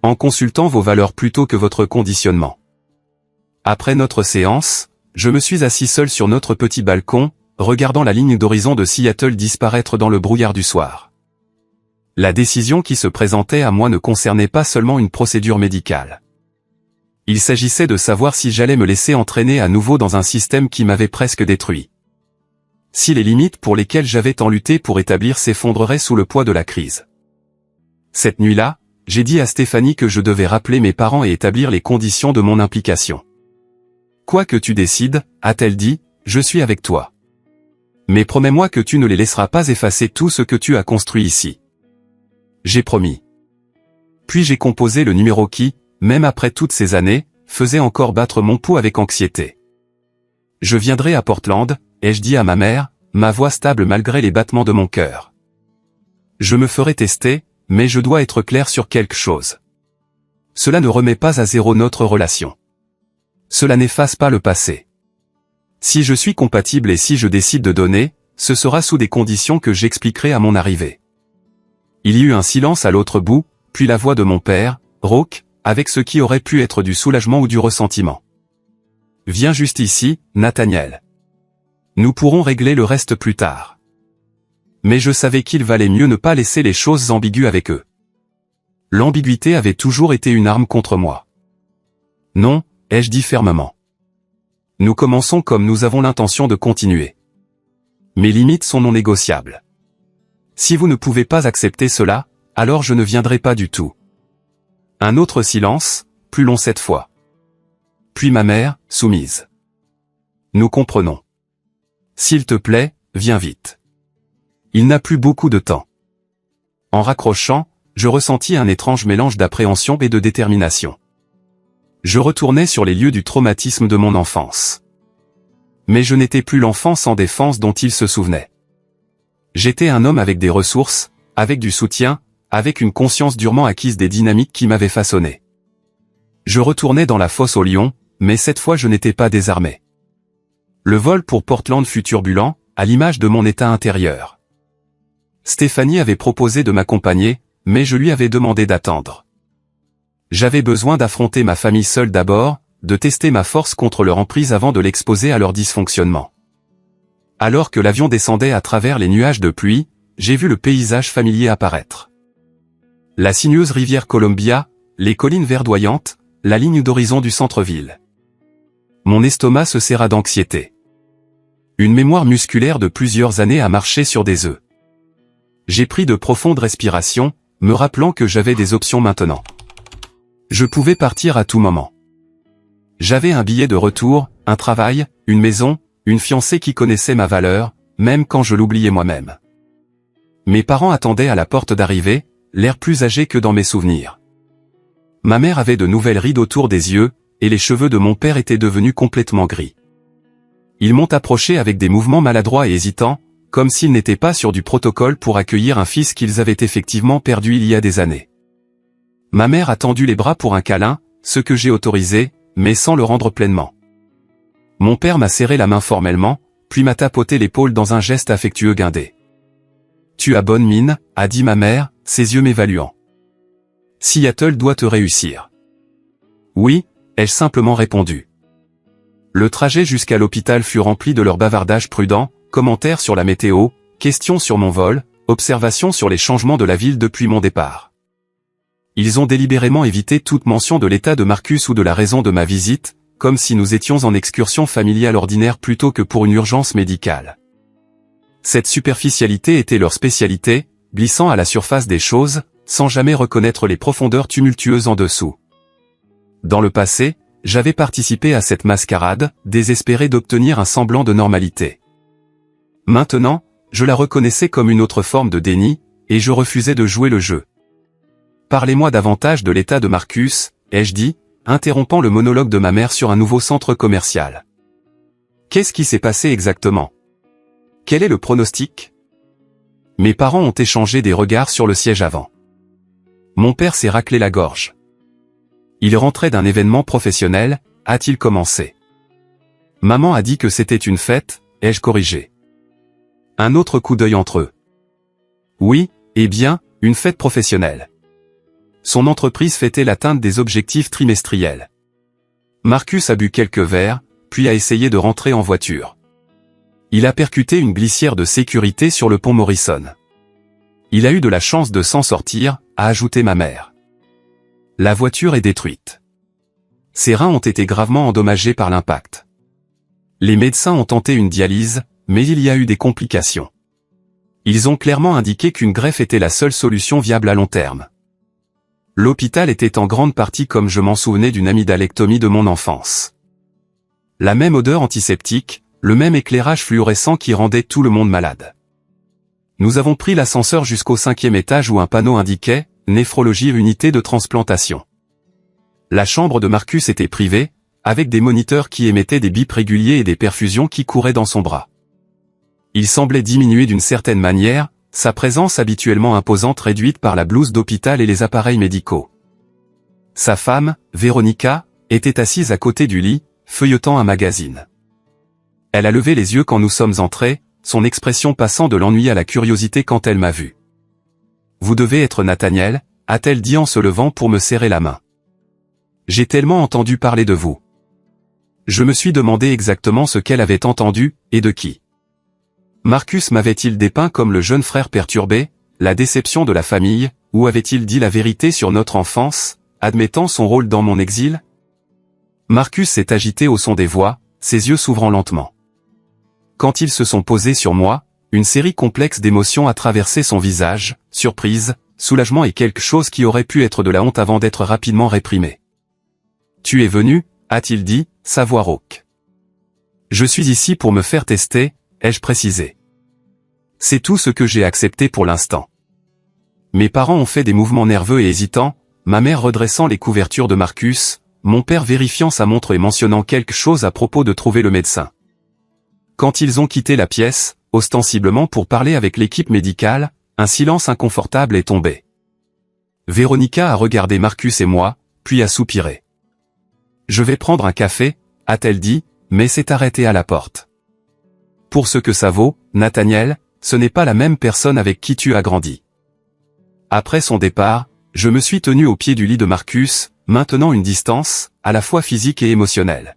En consultant vos valeurs plutôt que votre conditionnement. Après notre séance, je me suis assis seul sur notre petit balcon, regardant la ligne d'horizon de Seattle disparaître dans le brouillard du soir. La décision qui se présentait à moi ne concernait pas seulement une procédure médicale. Il s'agissait de savoir si j'allais me laisser entraîner à nouveau dans un système qui m'avait presque détruit. Si les limites pour lesquelles j'avais tant lutté pour établir s'effondreraient sous le poids de la crise. Cette nuit-là, j'ai dit à Stéphanie que je devais rappeler mes parents et établir les conditions de mon implication. Quoi que tu décides, a-t-elle dit, je suis avec toi. Mais promets-moi que tu ne les laisseras pas effacer tout ce que tu as construit ici. J'ai promis. Puis j'ai composé le numéro qui, même après toutes ces années, faisait encore battre mon pouls avec anxiété. Je viendrai à Portland, ai-je dit à ma mère, ma voix stable malgré les battements de mon cœur. Je me ferai tester, mais je dois être clair sur quelque chose. Cela ne remet pas à zéro notre relation. Cela n'efface pas le passé. Si je suis compatible et si je décide de donner, ce sera sous des conditions que j'expliquerai à mon arrivée. Il y eut un silence à l'autre bout, puis la voix de mon père, rauque, avec ce qui aurait pu être du soulagement ou du ressentiment. Viens juste ici, Nathaniel. Nous pourrons régler le reste plus tard. Mais je savais qu'il valait mieux ne pas laisser les choses ambiguës avec eux. L'ambiguïté avait toujours été une arme contre moi. Non, ai-je dit fermement. Nous commençons comme nous avons l'intention de continuer. Mes limites sont non négociables. Si vous ne pouvez pas accepter cela, alors je ne viendrai pas du tout. Un autre silence, plus long cette fois. Puis ma mère, soumise. Nous comprenons. S'il te plaît, viens vite. Il n'a plus beaucoup de temps. En raccrochant, je ressentis un étrange mélange d'appréhension et de détermination. Je retournais sur les lieux du traumatisme de mon enfance. Mais je n'étais plus l'enfant sans défense dont il se souvenait. J'étais un homme avec des ressources, avec du soutien, avec une conscience durement acquise des dynamiques qui m'avaient façonné. Je retournais dans la fosse aux lions, mais cette fois je n'étais pas désarmé. Le vol pour Portland fut turbulent, à l'image de mon état intérieur. Stéphanie avait proposé de m'accompagner, mais je lui avais demandé d'attendre. J'avais besoin d'affronter ma famille seule d'abord, de tester ma force contre leur emprise avant de l'exposer à leur dysfonctionnement. Alors que l'avion descendait à travers les nuages de pluie, j'ai vu le paysage familier apparaître. La sinueuse rivière Columbia, les collines verdoyantes, la ligne d'horizon du centre-ville. Mon estomac se serra d'anxiété. Une mémoire musculaire de plusieurs années a marché sur des œufs. J'ai pris de profondes respirations, me rappelant que j'avais des options maintenant. Je pouvais partir à tout moment. J'avais un billet de retour, un travail, une maison, une fiancée qui connaissait ma valeur, même quand je l'oubliais moi-même. Mes parents attendaient à la porte d'arrivée, l'air plus âgé que dans mes souvenirs. Ma mère avait de nouvelles rides autour des yeux, et les cheveux de mon père étaient devenus complètement gris. Ils m'ont approché avec des mouvements maladroits et hésitants, comme s'ils n'étaient pas sur du protocole pour accueillir un fils qu'ils avaient effectivement perdu il y a des années. Ma mère a tendu les bras pour un câlin, ce que j'ai autorisé, mais sans le rendre pleinement. Mon père m'a serré la main formellement, puis m'a tapoté l'épaule dans un geste affectueux guindé. « Tu as bonne mine », a dit ma mère, ses yeux m'évaluant. « Seattle doit te réussir. »« Oui », ai-je simplement répondu. Le trajet jusqu'à l'hôpital fut rempli de leur bavardage prudent, commentaires sur la météo, questions sur mon vol, observations sur les changements de la ville depuis mon départ. Ils ont délibérément évité toute mention de l'état de Marcus ou de la raison de ma visite, comme si nous étions en excursion familiale ordinaire plutôt que pour une urgence médicale. Cette superficialité était leur spécialité, glissant à la surface des choses, sans jamais reconnaître les profondeurs tumultueuses en dessous. Dans le passé, j'avais participé à cette mascarade, désespéré d'obtenir un semblant de normalité. Maintenant, je la reconnaissais comme une autre forme de déni, et je refusais de jouer le jeu. « Parlez-moi davantage de l'état de Marcus », ai-je dit, interrompant le monologue de ma mère sur un nouveau centre commercial. « Qu'est-ce qui s'est passé exactement ? Quel est le pronostic ?» Mes parents ont échangé des regards sur le siège avant. Mon père s'est raclé la gorge. Il rentrait d'un événement professionnel, a-t-il commencé. Maman a dit que c'était une fête, ai-je corrigé. Un autre coup d'œil entre eux. Oui, eh bien, une fête professionnelle. Son entreprise fêtait l'atteinte des objectifs trimestriels. Marcus a bu quelques verres, puis a essayé de rentrer en voiture. Il a percuté une glissière de sécurité sur le pont Morrison. Il a eu de la chance de s'en sortir, a ajouté ma mère. La voiture est détruite. Ses reins ont été gravement endommagés par l'impact. Les médecins ont tenté une dialyse, mais il y a eu des complications. Ils ont clairement indiqué qu'une greffe était la seule solution viable à long terme. L'hôpital était en grande partie comme je m'en souvenais d'une amydalectomie de mon enfance. La même odeur antiseptique, le même éclairage fluorescent qui rendait tout le monde malade. Nous avons pris l'ascenseur jusqu'au 5e étage où un panneau indiquait « Néphrologie unité de transplantation ». La chambre de Marcus était privée, avec des moniteurs qui émettaient des bips réguliers et des perfusions qui couraient dans son bras. Il semblait diminuer d'une certaine manière, sa présence habituellement imposante réduite par la blouse d'hôpital et les appareils médicaux. Sa femme, Véronica, était assise à côté du lit, feuilletant un magazine. Elle a levé les yeux quand nous sommes entrés, son expression passant de l'ennui à la curiosité quand elle m'a vu. « Vous devez être Nathaniel », a-t-elle dit en se levant pour me serrer la main. « J'ai tellement entendu parler de vous. » Je me suis demandé exactement ce qu'elle avait entendu, et de qui. Marcus m'avait-il dépeint comme le jeune frère perturbé, la déception de la famille, ou avait-il dit la vérité sur notre enfance, admettant son rôle dans mon exil? Marcus s'est agité au son des voix, ses yeux s'ouvrant lentement. Quand ils se sont posés sur moi, une série complexe d'émotions a traversé son visage, surprise, soulagement et quelque chose qui aurait pu être de la honte avant d'être rapidement réprimé. « Tu es venu » a-t-il dit, sa voix rauque. « Je suis ici pour me faire tester » ai-je précisé. C'est tout ce que j'ai accepté pour l'instant. Mes parents ont fait des mouvements nerveux et hésitants, ma mère redressant les couvertures de Marcus, mon père vérifiant sa montre et mentionnant quelque chose à propos de trouver le médecin. Quand ils ont quitté la pièce, ostensiblement pour parler avec l'équipe médicale, un silence inconfortable est tombé. Véronica a regardé Marcus et moi, puis a soupiré. « Je vais prendre un café », a-t-elle dit, mais s'est arrêtée à la porte. Pour ce que ça vaut, Nathaniel, ce n'est pas la même personne avec qui tu as grandi. Après son départ, je me suis tenu au pied du lit de Marcus, maintenant une distance, à la fois physique et émotionnelle.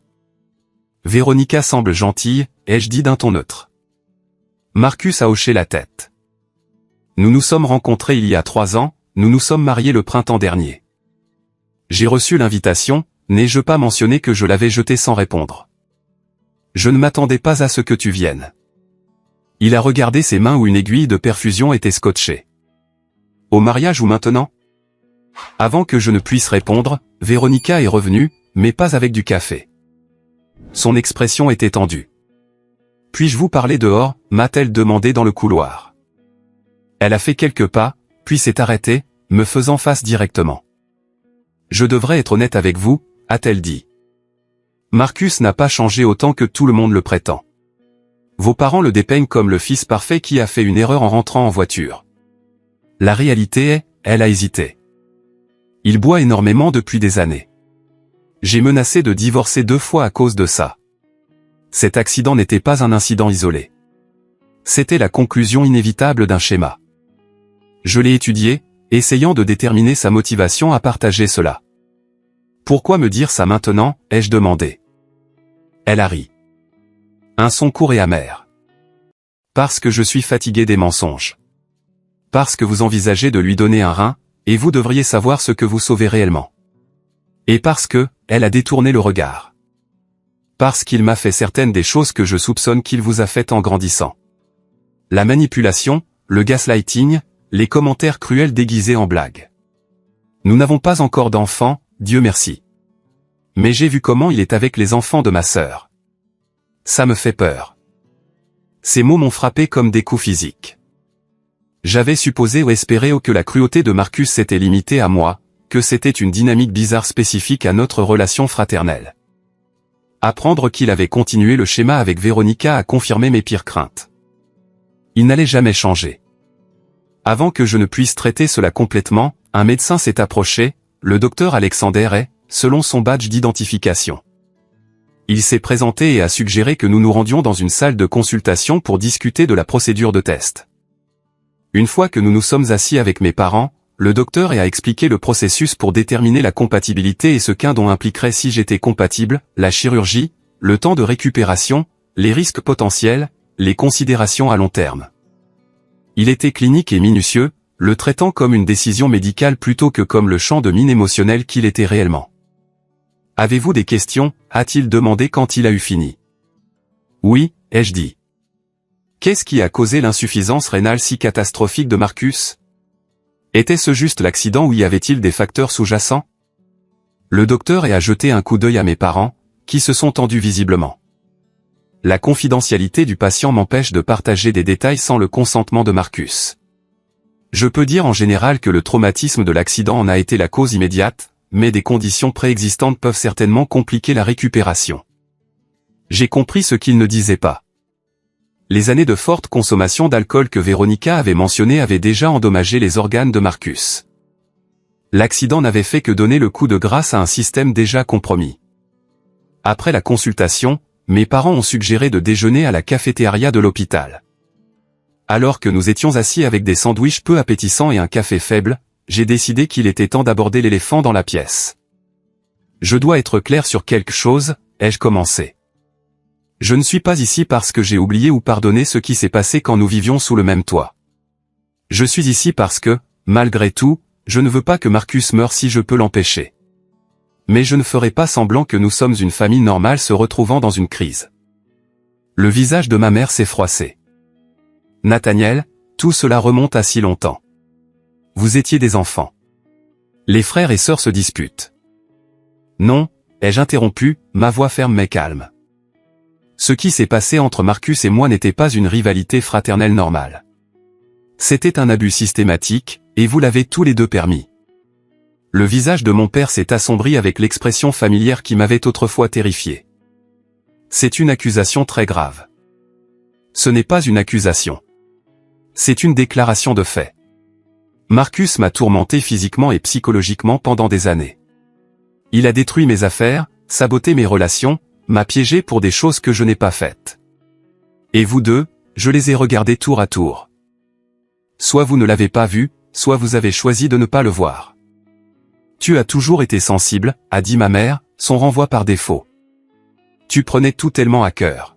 Véronica semble gentille, ai-je dit d'un ton neutre. Marcus a hoché la tête. Nous nous sommes rencontrés il y a 3 ans, nous nous sommes mariés le printemps dernier. J'ai reçu l'invitation, n'ai-je pas mentionné que je l'avais jetée sans répondre. Je ne m'attendais pas à ce que tu viennes. Il a regardé ses mains où une aiguille de perfusion était scotchée. Au mariage ou maintenant? Avant que je ne puisse répondre, Véronica est revenue, mais pas avec du café. Son expression était tendue. Puis-je vous parler dehors, m'a-t-elle demandé dans le couloir. Elle a fait quelques pas, puis s'est arrêtée, me faisant face directement. Je devrais être honnête avec vous, a-t-elle dit. Marcus n'a pas changé autant que tout le monde le prétend. Vos parents le dépeignent comme le fils parfait qui a fait une erreur en rentrant en voiture. La réalité est, elle a hésité. Il boit énormément depuis des années. J'ai menacé de divorcer 2 fois à cause de ça. Cet accident n'était pas un incident isolé. C'était la conclusion inévitable d'un schéma. Je l'ai étudié, essayant de déterminer sa motivation à partager cela. Pourquoi me dire ça maintenant, ai-je demandé. Elle a ri. Un son court et amer. Parce que je suis fatigué des mensonges. Parce que vous envisagez de lui donner un rein, et vous devriez savoir ce que vous sauvez réellement. Et parce que, elle a détourné le regard. Parce qu'il m'a fait certaines des choses que je soupçonne qu'il vous a faites en grandissant. La manipulation, le gaslighting, les commentaires cruels déguisés en blagues. Nous n'avons pas encore d'enfants, Dieu merci. Mais j'ai vu comment il est avec les enfants de ma sœur. Ça me fait peur. Ces mots m'ont frappé comme des coups physiques. J'avais supposé ou espéré que la cruauté de Marcus s'était limitée à moi, que c'était une dynamique bizarre spécifique à notre relation fraternelle. Apprendre qu'il avait continué le schéma avec Véronica a confirmé mes pires craintes. Il n'allait jamais changer. Avant que je ne puisse traiter cela complètement, un médecin s'est approché, le docteur Alexander est, selon son badge d'identification. Il s'est présenté et a suggéré que nous nous rendions dans une salle de consultation pour discuter de la procédure de test. Une fois que nous nous sommes assis avec mes parents, le docteur a expliqué le processus pour déterminer la compatibilité et ce qu'un don impliquerait si j'étais compatible, la chirurgie, le temps de récupération, les risques potentiels, les considérations à long terme. Il était clinique et minutieux, le traitant comme une décision médicale plutôt que comme le champ de mine émotionnel qu'il était réellement. « Avez-vous des questions » a-t-il demandé quand il a eu fini. « Oui » ai-je dit. « Qu'est-ce qui a causé l'insuffisance rénale si catastrophique de Marcus ? Était-ce juste l'accident ou y avait-il des facteurs sous-jacents ?» Le docteur a jeté un coup d'œil à mes parents, qui se sont tendus visiblement. La confidentialité du patient m'empêche de partager des détails sans le consentement de Marcus. Je peux dire en général que le traumatisme de l'accident en a été la cause immédiate, mais des conditions préexistantes peuvent certainement compliquer la récupération. J'ai compris ce qu'il ne disait pas. Les années de forte consommation d'alcool que Véronica avait mentionnées avaient déjà endommagé les organes de Marcus. L'accident n'avait fait que donner le coup de grâce à un système déjà compromis. Après la consultation, mes parents ont suggéré de déjeuner à la cafétéria de l'hôpital. Alors que nous étions assis avec des sandwichs peu appétissants et un café faible, j'ai décidé qu'il était temps d'aborder l'éléphant dans la pièce. Je dois être clair sur quelque chose, ai-je commencé. Je ne suis pas ici parce que j'ai oublié ou pardonné ce qui s'est passé quand nous vivions sous le même toit. Je suis ici parce que, malgré tout, je ne veux pas que Marcus meure si je peux l'empêcher. Mais je ne ferai pas semblant que nous sommes une famille normale se retrouvant dans une crise. Le visage de ma mère s'est froissé. Nathaniel, tout cela remonte à si longtemps. Vous étiez des enfants. Les frères et sœurs se disputent. Non, ai-je interrompu, ma voix ferme mais calme. Ce qui s'est passé entre Marcus et moi n'était pas une rivalité fraternelle normale. C'était un abus systématique, et vous l'avez tous les deux permis. Le visage de mon père s'est assombri avec l'expression familière qui m'avait autrefois terrifié. C'est une accusation très grave. Ce n'est pas une accusation. C'est une déclaration de fait. Marcus m'a tourmenté physiquement et psychologiquement pendant des années. Il a détruit mes affaires, saboté mes relations, m'a piégé pour des choses que je n'ai pas faites. Et vous deux, je les ai regardés tour à tour. Soit vous ne l'avez pas vu, soit vous avez choisi de ne pas le voir. Tu as toujours été sensible, a dit ma mère, son renvoi par défaut. Tu prenais tout tellement à cœur.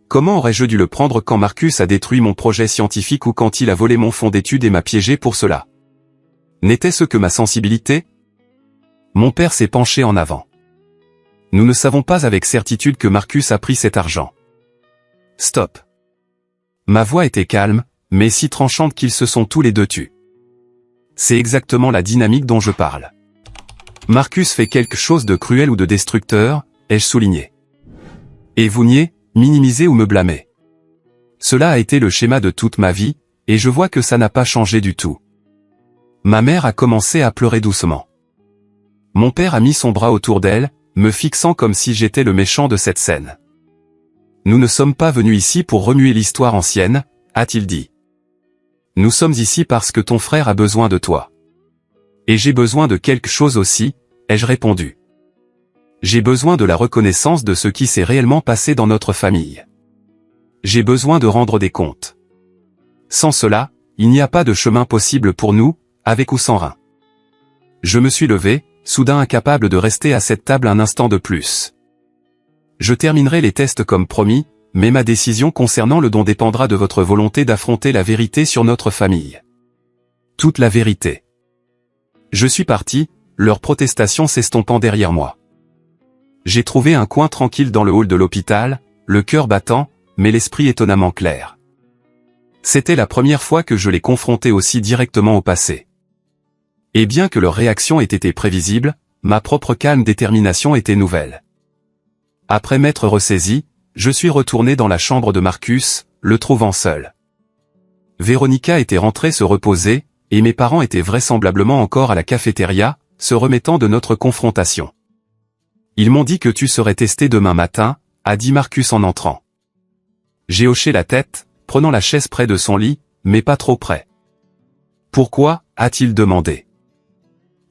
Comment aurais-je dû le prendre quand Marcus a détruit mon projet scientifique ou quand il a volé mon fonds d'études et m'a piégé pour cela? N'était-ce que ma sensibilité? Mon père s'est penché en avant. Nous ne savons pas avec certitude que Marcus a pris cet argent. Stop. Ma voix était calme, mais si tranchante qu'ils se sont tous les deux tus. C'est exactement la dynamique dont je parle. Marcus fait quelque chose de cruel ou de destructeur, ai-je souligné. Et vous niez, minimisez ou me blâmez. Cela a été le schéma de toute ma vie, et je vois que ça n'a pas changé du tout. Ma mère a commencé à pleurer doucement. Mon père a mis son bras autour d'elle, me fixant comme si j'étais le méchant de cette scène. Nous ne sommes pas venus ici pour remuer l'histoire ancienne, a-t-il dit. Nous sommes ici parce que ton frère a besoin de toi. Et j'ai besoin de quelque chose aussi, ai-je répondu. J'ai besoin de la reconnaissance de ce qui s'est réellement passé dans notre famille. J'ai besoin de rendre des comptes. Sans cela, il n'y a pas de chemin possible pour nous, avec ou sans rein. Je me suis levé, soudain incapable de rester à cette table un instant de plus. Je terminerai les tests comme promis, mais ma décision concernant le don dépendra de votre volonté d'affronter la vérité sur notre famille. Toute la vérité. Je suis parti, leurs protestations s'estompant derrière moi. J'ai trouvé un coin tranquille dans le hall de l'hôpital, le cœur battant, mais l'esprit étonnamment clair. C'était la première fois que je les confrontais aussi directement au passé. Et bien que leur réaction ait été prévisible, ma propre calme détermination était nouvelle. Après m'être ressaisi, je suis retourné dans la chambre de Marcus, le trouvant seul. Véronica était rentrée se reposer, et mes parents étaient vraisemblablement encore à la cafétéria, se remettant de notre confrontation. Ils m'ont dit que tu serais testé demain matin, a dit Marcus en entrant. J'ai hoché la tête, prenant la chaise près de son lit, mais pas trop près. Pourquoi, a-t-il demandé.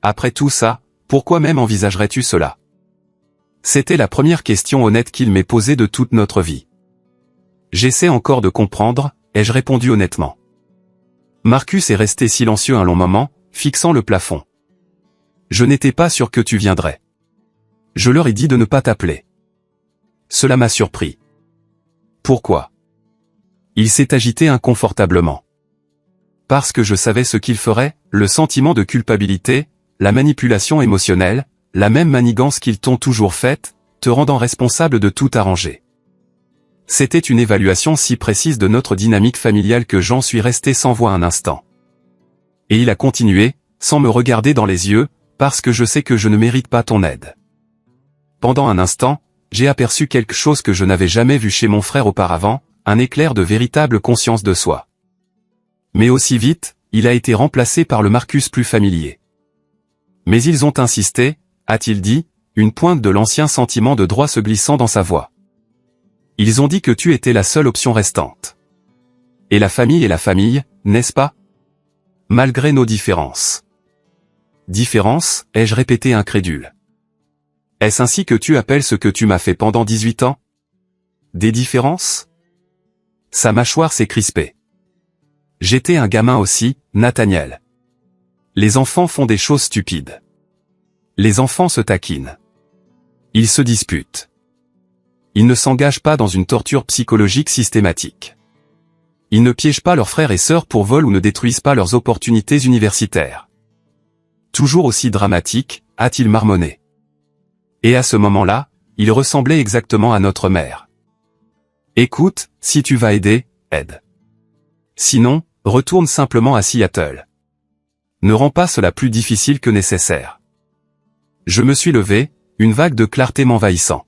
Après tout ça, pourquoi même envisagerais-tu cela? C'était la première question honnête qu'il m'ait posée de toute notre vie. J'essaie encore de comprendre, ai-je répondu honnêtement. Marcus est resté silencieux un long moment, fixant le plafond. Je n'étais pas sûr que tu viendrais. Je leur ai dit de ne pas t'appeler. Cela m'a surpris. Pourquoi? Il s'est agité inconfortablement. Parce que je savais ce qu'il ferait, le sentiment de culpabilité, la manipulation émotionnelle, la même manigance qu'ils t'ont toujours faite, te rendant responsable de tout arranger. C'était une évaluation si précise de notre dynamique familiale que j'en suis resté sans voix un instant. Et il a continué, sans me regarder dans les yeux, parce que je sais que je ne mérite pas ton aide. Pendant un instant, j'ai aperçu quelque chose que je n'avais jamais vu chez mon frère auparavant, un éclair de véritable conscience de soi. Mais aussi vite, il a été remplacé par le Marcus plus familier. Mais ils ont insisté, a-t-il dit, une pointe de l'ancien sentiment de droit se glissant dans sa voix. Ils ont dit que tu étais la seule option restante. Et la famille, n'est-ce pas? Malgré nos différences. Différences, ai-je répété incrédule. Est-ce ainsi que tu appelles ce que tu m'as fait pendant 18 ans? Des différences? Sa mâchoire s'est crispée. J'étais un gamin aussi, Nathaniel. Les enfants font des choses stupides. Les enfants se taquinent. Ils se disputent. Ils ne s'engagent pas dans une torture psychologique systématique. Ils ne piègent pas leurs frères et sœurs pour vol ou ne détruisent pas leurs opportunités universitaires. Toujours aussi dramatique, a-t-il marmonné. Et à ce moment-là, il ressemblait exactement à notre mère. Écoute, si tu vas aider, aide. Sinon, retourne simplement à Seattle. Ne rends pas cela plus difficile que nécessaire. Je me suis levé, une vague de clarté m'envahissant.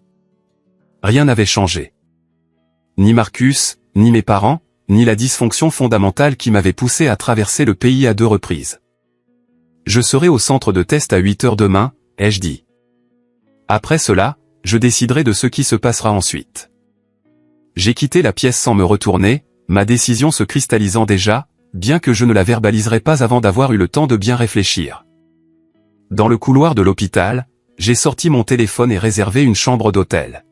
Rien n'avait changé. Ni Marcus, ni mes parents, ni la dysfonction fondamentale qui m'avait poussé à traverser le pays à 2 reprises. Je serai au centre de test à 8 heures demain, ai-je dit. Après cela, je déciderai de ce qui se passera ensuite. J'ai quitté la pièce sans me retourner, ma décision se cristallisant déjà, bien que je ne la verbaliserai pas avant d'avoir eu le temps de bien réfléchir. Dans le couloir de l'hôpital, j'ai sorti mon téléphone et réservé une chambre d'hôtel.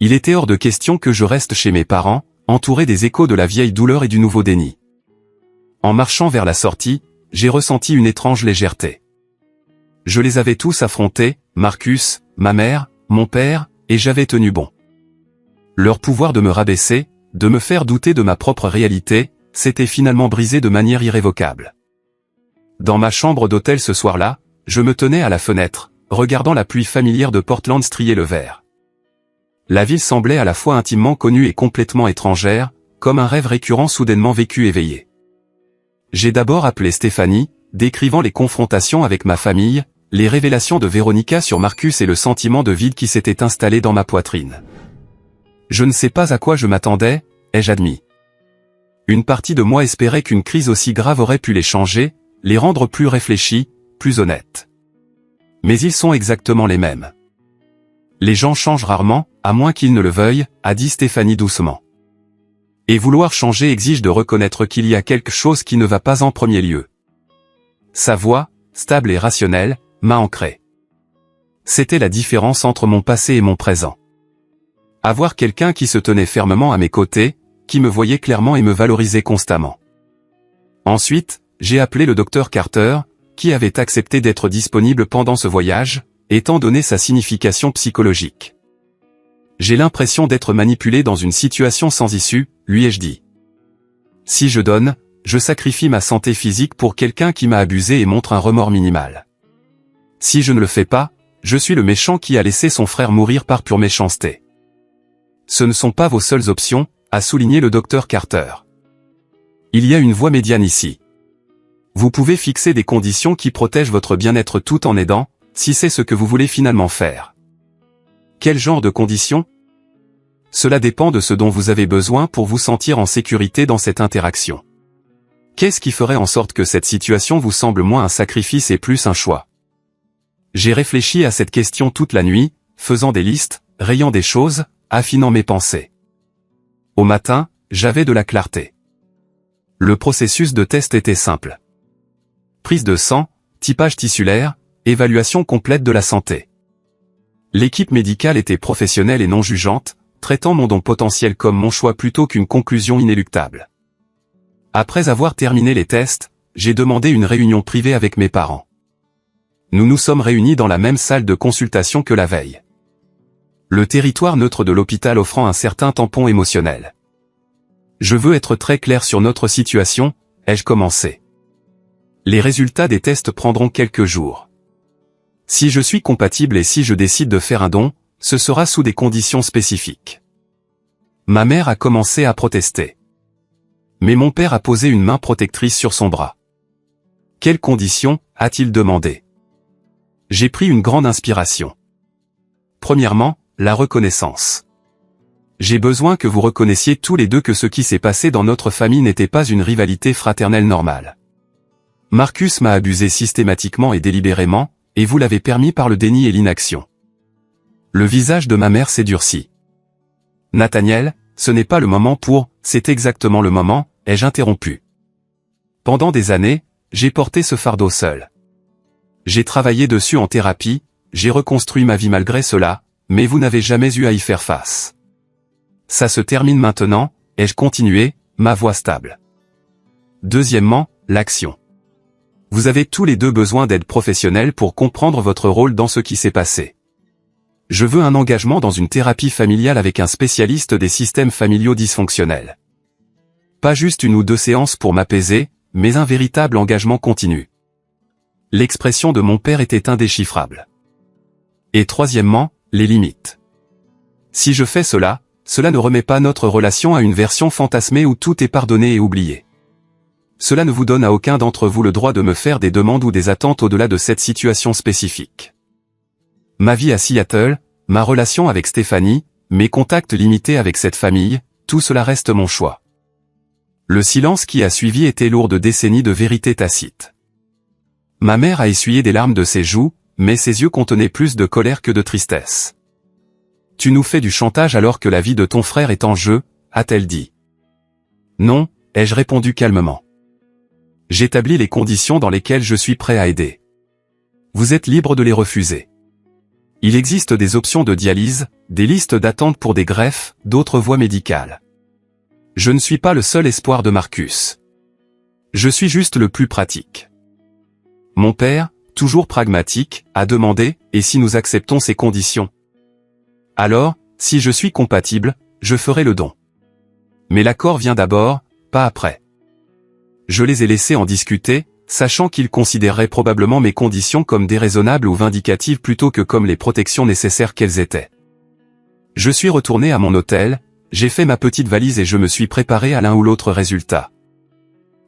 Il était hors de question que je reste chez mes parents, entouré des échos de la vieille douleur et du nouveau déni. En marchant vers la sortie, j'ai ressenti une étrange légèreté. Je les avais tous affrontés, Marcus, ma mère, mon père, et j'avais tenu bon. Leur pouvoir de me rabaisser, de me faire douter de ma propre réalité, s'était finalement brisé de manière irrévocable. Dans ma chambre d'hôtel ce soir-là, je me tenais à la fenêtre, regardant la pluie familière de Portland strier le vert. La ville semblait à la fois intimement connue et complètement étrangère, comme un rêve récurrent soudainement vécu éveillé. J'ai d'abord appelé Stéphanie, décrivant les confrontations avec ma famille, les révélations de Véronica sur Marcus et le sentiment de vide qui s'était installé dans ma poitrine. Je ne sais pas à quoi je m'attendais, ai-je admis. Une partie de moi espérait qu'une crise aussi grave aurait pu les changer, les rendre plus réfléchis, plus honnêtes. Mais ils sont exactement les mêmes. Les gens changent rarement, à moins qu'ils ne le veuillent, a dit Stéphanie doucement. Et vouloir changer exige de reconnaître qu'il y a quelque chose qui ne va pas en premier lieu. Sa voix, stable et rationnelle, m'a ancré. C'était la différence entre mon passé et mon présent. Avoir quelqu'un qui se tenait fermement à mes côtés, qui me voyait clairement et me valorisait constamment. Ensuite, j'ai appelé le docteur Carter, qui avait accepté d'être disponible pendant ce voyage, étant donné sa signification psychologique. J'ai l'impression d'être manipulé dans une situation sans issue, lui ai-je dit. Si je donne, je sacrifie ma santé physique pour quelqu'un qui m'a abusé et montre un remords minimal. Si je ne le fais pas, je suis le méchant qui a laissé son frère mourir par pure méchanceté. Ce ne sont pas vos seules options, a souligné le docteur Carter. Il y a une voie médiane ici. Vous pouvez fixer des conditions qui protègent votre bien-être tout en aidant, si c'est ce que vous voulez finalement faire. Quel genre de conditions? Cela dépend de ce dont vous avez besoin pour vous sentir en sécurité dans cette interaction. Qu'est-ce qui ferait en sorte que cette situation vous semble moins un sacrifice et plus un choix? J'ai réfléchi à cette question toute la nuit, faisant des listes, rayant des choses, affinant mes pensées. Au matin, j'avais de la clarté. Le processus de test était simple. Prise de sang, typage tissulaire, évaluation complète de la santé. L'équipe médicale était professionnelle et non jugeante, traitant mon don potentiel comme mon choix plutôt qu'une conclusion inéluctable. Après avoir terminé les tests, j'ai demandé une réunion privée avec mes parents. Nous nous sommes réunis dans la même salle de consultation que la veille. Le territoire neutre de l'hôpital offrant un certain tampon émotionnel. Je veux être très clair sur notre situation, ai-je commencé. Les résultats des tests prendront quelques jours. Si je suis compatible et si je décide de faire un don, ce sera sous des conditions spécifiques. Ma mère a commencé à protester. Mais mon père a posé une main protectrice sur son bras. Quelles conditions, a-t-il demandé. J'ai pris une grande inspiration. Premièrement, la reconnaissance. J'ai besoin que vous reconnaissiez tous les deux que ce qui s'est passé dans notre famille n'était pas une rivalité fraternelle normale. Marcus m'a abusé systématiquement et délibérément, et vous l'avez permis par le déni et l'inaction. Le visage de ma mère s'est durci. Nathaniel, ce n'est pas le moment pour, c'est exactement le moment, ai-je interrompu. Pendant des années, j'ai porté ce fardeau seul. J'ai travaillé dessus en thérapie, j'ai reconstruit ma vie malgré cela, mais vous n'avez jamais eu à y faire face. Ça se termine maintenant, ai-je continué, ma voix stable. Deuxièmement, l'action. Vous avez tous les deux besoin d'aide professionnelle pour comprendre votre rôle dans ce qui s'est passé. Je veux un engagement dans une thérapie familiale avec un spécialiste des systèmes familiaux dysfonctionnels. Pas juste une ou deux séances pour m'apaiser, mais un véritable engagement continu. L'expression de mon père était indéchiffrable. Et troisièmement, les limites. Si je fais cela, cela ne remet pas notre relation à une version fantasmée où tout est pardonné et oublié. Cela ne vous donne à aucun d'entre vous le droit de me faire des demandes ou des attentes au-delà de cette situation spécifique. Ma vie à Seattle, ma relation avec Stéphanie, mes contacts limités avec cette famille, tout cela reste mon choix. Le silence qui a suivi était lourd de décennies de vérité tacite. Ma mère a essuyé des larmes de ses joues, mais ses yeux contenaient plus de colère que de tristesse. « Tu nous fais du chantage alors que la vie de ton frère est en jeu », a-t-elle dit. « Non », ai-je répondu calmement. J'établis les conditions dans lesquelles je suis prêt à aider. Vous êtes libre de les refuser. Il existe des options de dialyse, des listes d'attente pour des greffes, d'autres voies médicales. Je ne suis pas le seul espoir de Marcus. Je suis juste le plus pratique. Mon père, toujours pragmatique, a demandé, et si nous acceptons ces conditions? Alors, si je suis compatible, je ferai le don. Mais l'accord vient d'abord, pas après. Je les ai laissés en discuter, sachant qu'il considérerait probablement mes conditions comme déraisonnables ou vindicatives plutôt que comme les protections nécessaires qu'elles étaient. Je suis retourné à mon hôtel, j'ai fait ma petite valise et je me suis préparé à l'un ou l'autre résultat.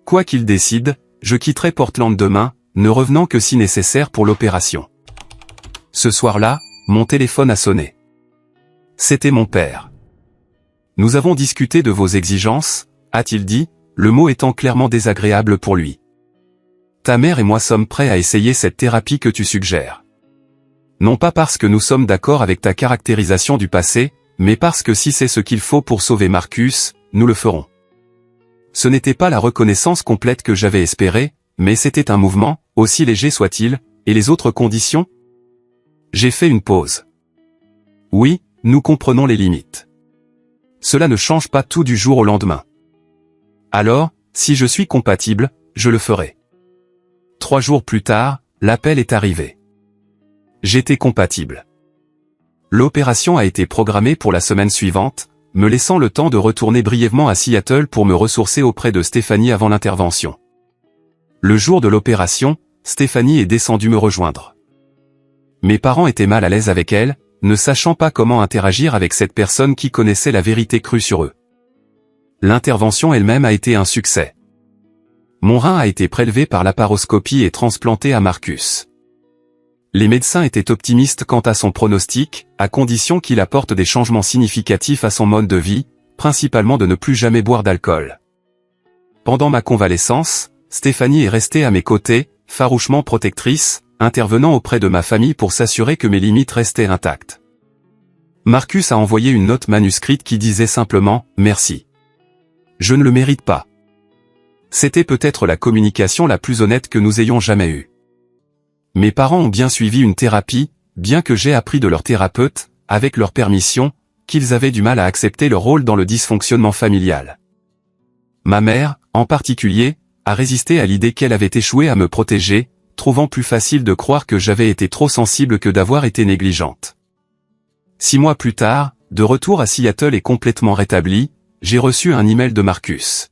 Quoi qu'il décide, je quitterai Portland demain, ne revenant que si nécessaire pour l'opération. Ce soir-là, mon téléphone a sonné. C'était mon père. Nous avons discuté de vos exigences, a-t-il dit, le mot étant clairement désagréable pour lui. Ta mère et moi sommes prêts à essayer cette thérapie que tu suggères. Non pas parce que nous sommes d'accord avec ta caractérisation du passé, mais parce que si c'est ce qu'il faut pour sauver Marcus, nous le ferons. Ce n'était pas la reconnaissance complète que j'avais espérée, mais c'était un mouvement, aussi léger soit-il, et les autres conditions? J'ai fait une pause. Oui, nous comprenons les limites. Cela ne change pas tout du jour au lendemain. Alors, si je suis compatible, je le ferai. 3 jours plus tard, l'appel est arrivé. J'étais compatible. L'opération a été programmée pour la semaine suivante, me laissant le temps de retourner brièvement à Seattle pour me ressourcer auprès de Stéphanie avant l'intervention. Le jour de l'opération, Stéphanie est descendue me rejoindre. Mes parents étaient mal à l'aise avec elle, ne sachant pas comment interagir avec cette personne qui connaissait la vérité crue sur eux. L'intervention elle-même a été un succès. Mon rein a été prélevé par laparoscopie et transplanté à Marcus. Les médecins étaient optimistes quant à son pronostic, à condition qu'il apporte des changements significatifs à son mode de vie, principalement de ne plus jamais boire d'alcool. Pendant ma convalescence, Stéphanie est restée à mes côtés, farouchement protectrice, intervenant auprès de ma famille pour s'assurer que mes limites restaient intactes. Marcus a envoyé une note manuscrite qui disait simplement « Merci. Je ne le mérite pas ». C'était peut-être la communication la plus honnête que nous ayons jamais eue. Mes parents ont bien suivi une thérapie, bien que j'ai appris de leur thérapeute, avec leur permission, qu'ils avaient du mal à accepter leur rôle dans le dysfonctionnement familial. Ma mère, en particulier, a résisté à l'idée qu'elle avait échoué à me protéger, trouvant plus facile de croire que j'avais été trop sensible que d'avoir été négligente. 6 mois plus tard, de retour à Seattle et complètement rétabli, j'ai reçu un email de Marcus.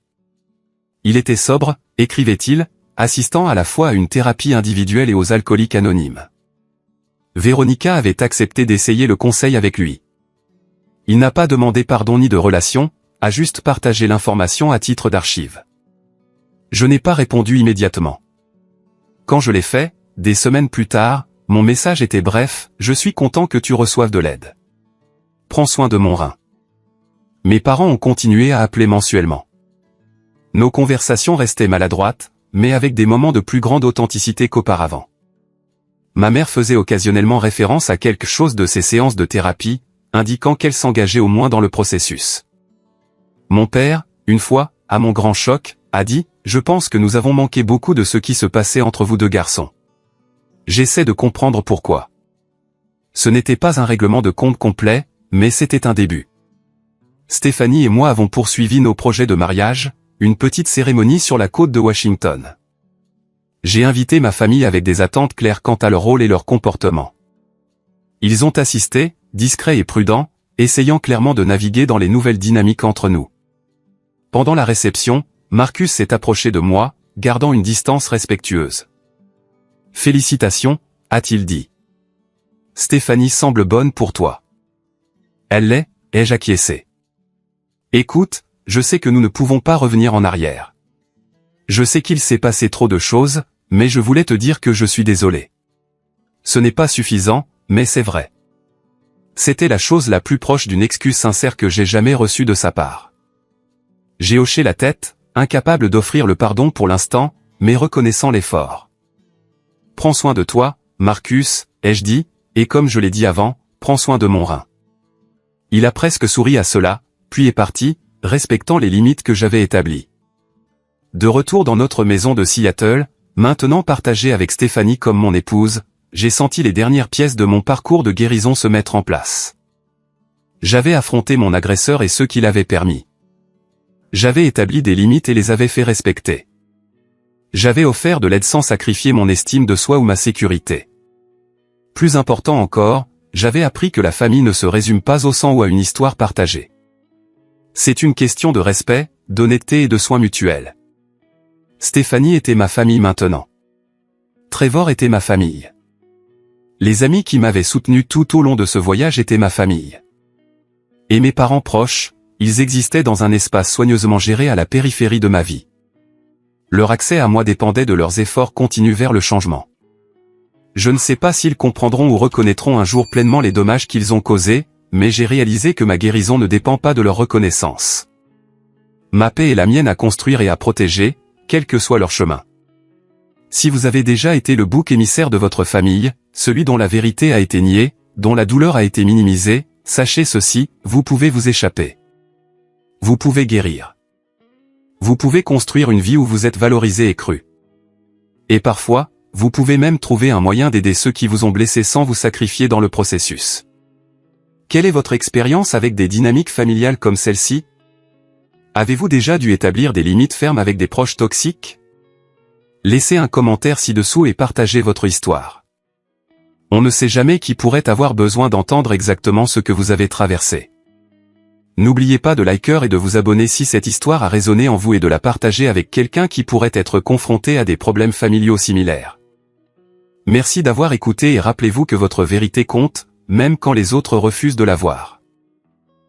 Il était sobre, écrivait-il, assistant à la fois à une thérapie individuelle et aux alcooliques anonymes. Véronica avait accepté d'essayer le conseil avec lui. Il n'a pas demandé pardon ni de relation, a juste partagé l'information à titre d'archive. Je n'ai pas répondu immédiatement. Quand je l'ai fait, des semaines plus tard, mon message était bref, je suis content que tu reçoives de l'aide. Prends soin de mon rein. Mes parents ont continué à appeler mensuellement. Nos conversations restaient maladroites, mais avec des moments de plus grande authenticité qu'auparavant. Ma mère faisait occasionnellement référence à quelque chose de ces séances de thérapie, indiquant qu'elle s'engageait au moins dans le processus. Mon père, une fois, à mon grand choc, a dit « Je pense que nous avons manqué beaucoup de ce qui se passait entre vous deux garçons. J'essaie de comprendre pourquoi. » Ce n'était pas un règlement de compte complet, mais c'était un début. Stéphanie et moi avons poursuivi nos projets de mariage, une petite cérémonie sur la côte de Washington. J'ai invité ma famille avec des attentes claires quant à leur rôle et leur comportement. Ils ont assisté, discrets et prudents, essayant clairement de naviguer dans les nouvelles dynamiques entre nous. Pendant la réception, Marcus s'est approché de moi, gardant une distance respectueuse. « Félicitations », a-t-il dit. « Stéphanie semble bonne pour toi. »« Elle l'est », ai-je acquiescé. « Écoute, je sais que nous ne pouvons pas revenir en arrière. Je sais qu'il s'est passé trop de choses, mais je voulais te dire que je suis désolé. Ce n'est pas suffisant, mais c'est vrai. » C'était la chose la plus proche d'une excuse sincère que j'ai jamais reçue de sa part. J'ai hoché la tête, incapable d'offrir le pardon pour l'instant, mais reconnaissant l'effort. « Prends soin de toi, Marcus, ai-je dit, et comme je l'ai dit avant, prends soin de mon rein. » Il a presque souri à cela, puis est parti, respectant les limites que j'avais établies. De retour dans notre maison de Seattle, maintenant partagée avec Stéphanie comme mon épouse, j'ai senti les dernières pièces de mon parcours de guérison se mettre en place. J'avais affronté mon agresseur et ceux qui l'avaient permis. J'avais établi des limites et les avais fait respecter. J'avais offert de l'aide sans sacrifier mon estime de soi ou ma sécurité. Plus important encore, j'avais appris que la famille ne se résume pas au sang ou à une histoire partagée. C'est une question de respect, d'honnêteté et de soins mutuels. Stéphanie était ma famille maintenant. Trevor était ma famille. Les amis qui m'avaient soutenu tout au long de ce voyage étaient ma famille. Et mes parents proches, ils existaient dans un espace soigneusement géré à la périphérie de ma vie. Leur accès à moi dépendait de leurs efforts continus vers le changement. Je ne sais pas s'ils comprendront ou reconnaîtront un jour pleinement les dommages qu'ils ont causés, mais j'ai réalisé que ma guérison ne dépend pas de leur reconnaissance. Ma paix est la mienne à construire et à protéger, quel que soit leur chemin. Si vous avez déjà été le bouc émissaire de votre famille, celui dont la vérité a été niée, dont la douleur a été minimisée, sachez ceci, vous pouvez vous échapper. Vous pouvez guérir. Vous pouvez construire une vie où vous êtes valorisé et cru. Et parfois, vous pouvez même trouver un moyen d'aider ceux qui vous ont blessé sans vous sacrifier dans le processus. Quelle est votre expérience avec des dynamiques familiales comme celle-ci? Avez-vous déjà dû établir des limites fermes avec des proches toxiques? Laissez un commentaire ci-dessous et partagez votre histoire. On ne sait jamais qui pourrait avoir besoin d'entendre exactement ce que vous avez traversé. N'oubliez pas de liker et de vous abonner si cette histoire a résonné en vous et de la partager avec quelqu'un qui pourrait être confronté à des problèmes familiaux similaires. Merci d'avoir écouté et rappelez-vous que votre vérité compte, même quand les autres refusent de la voir.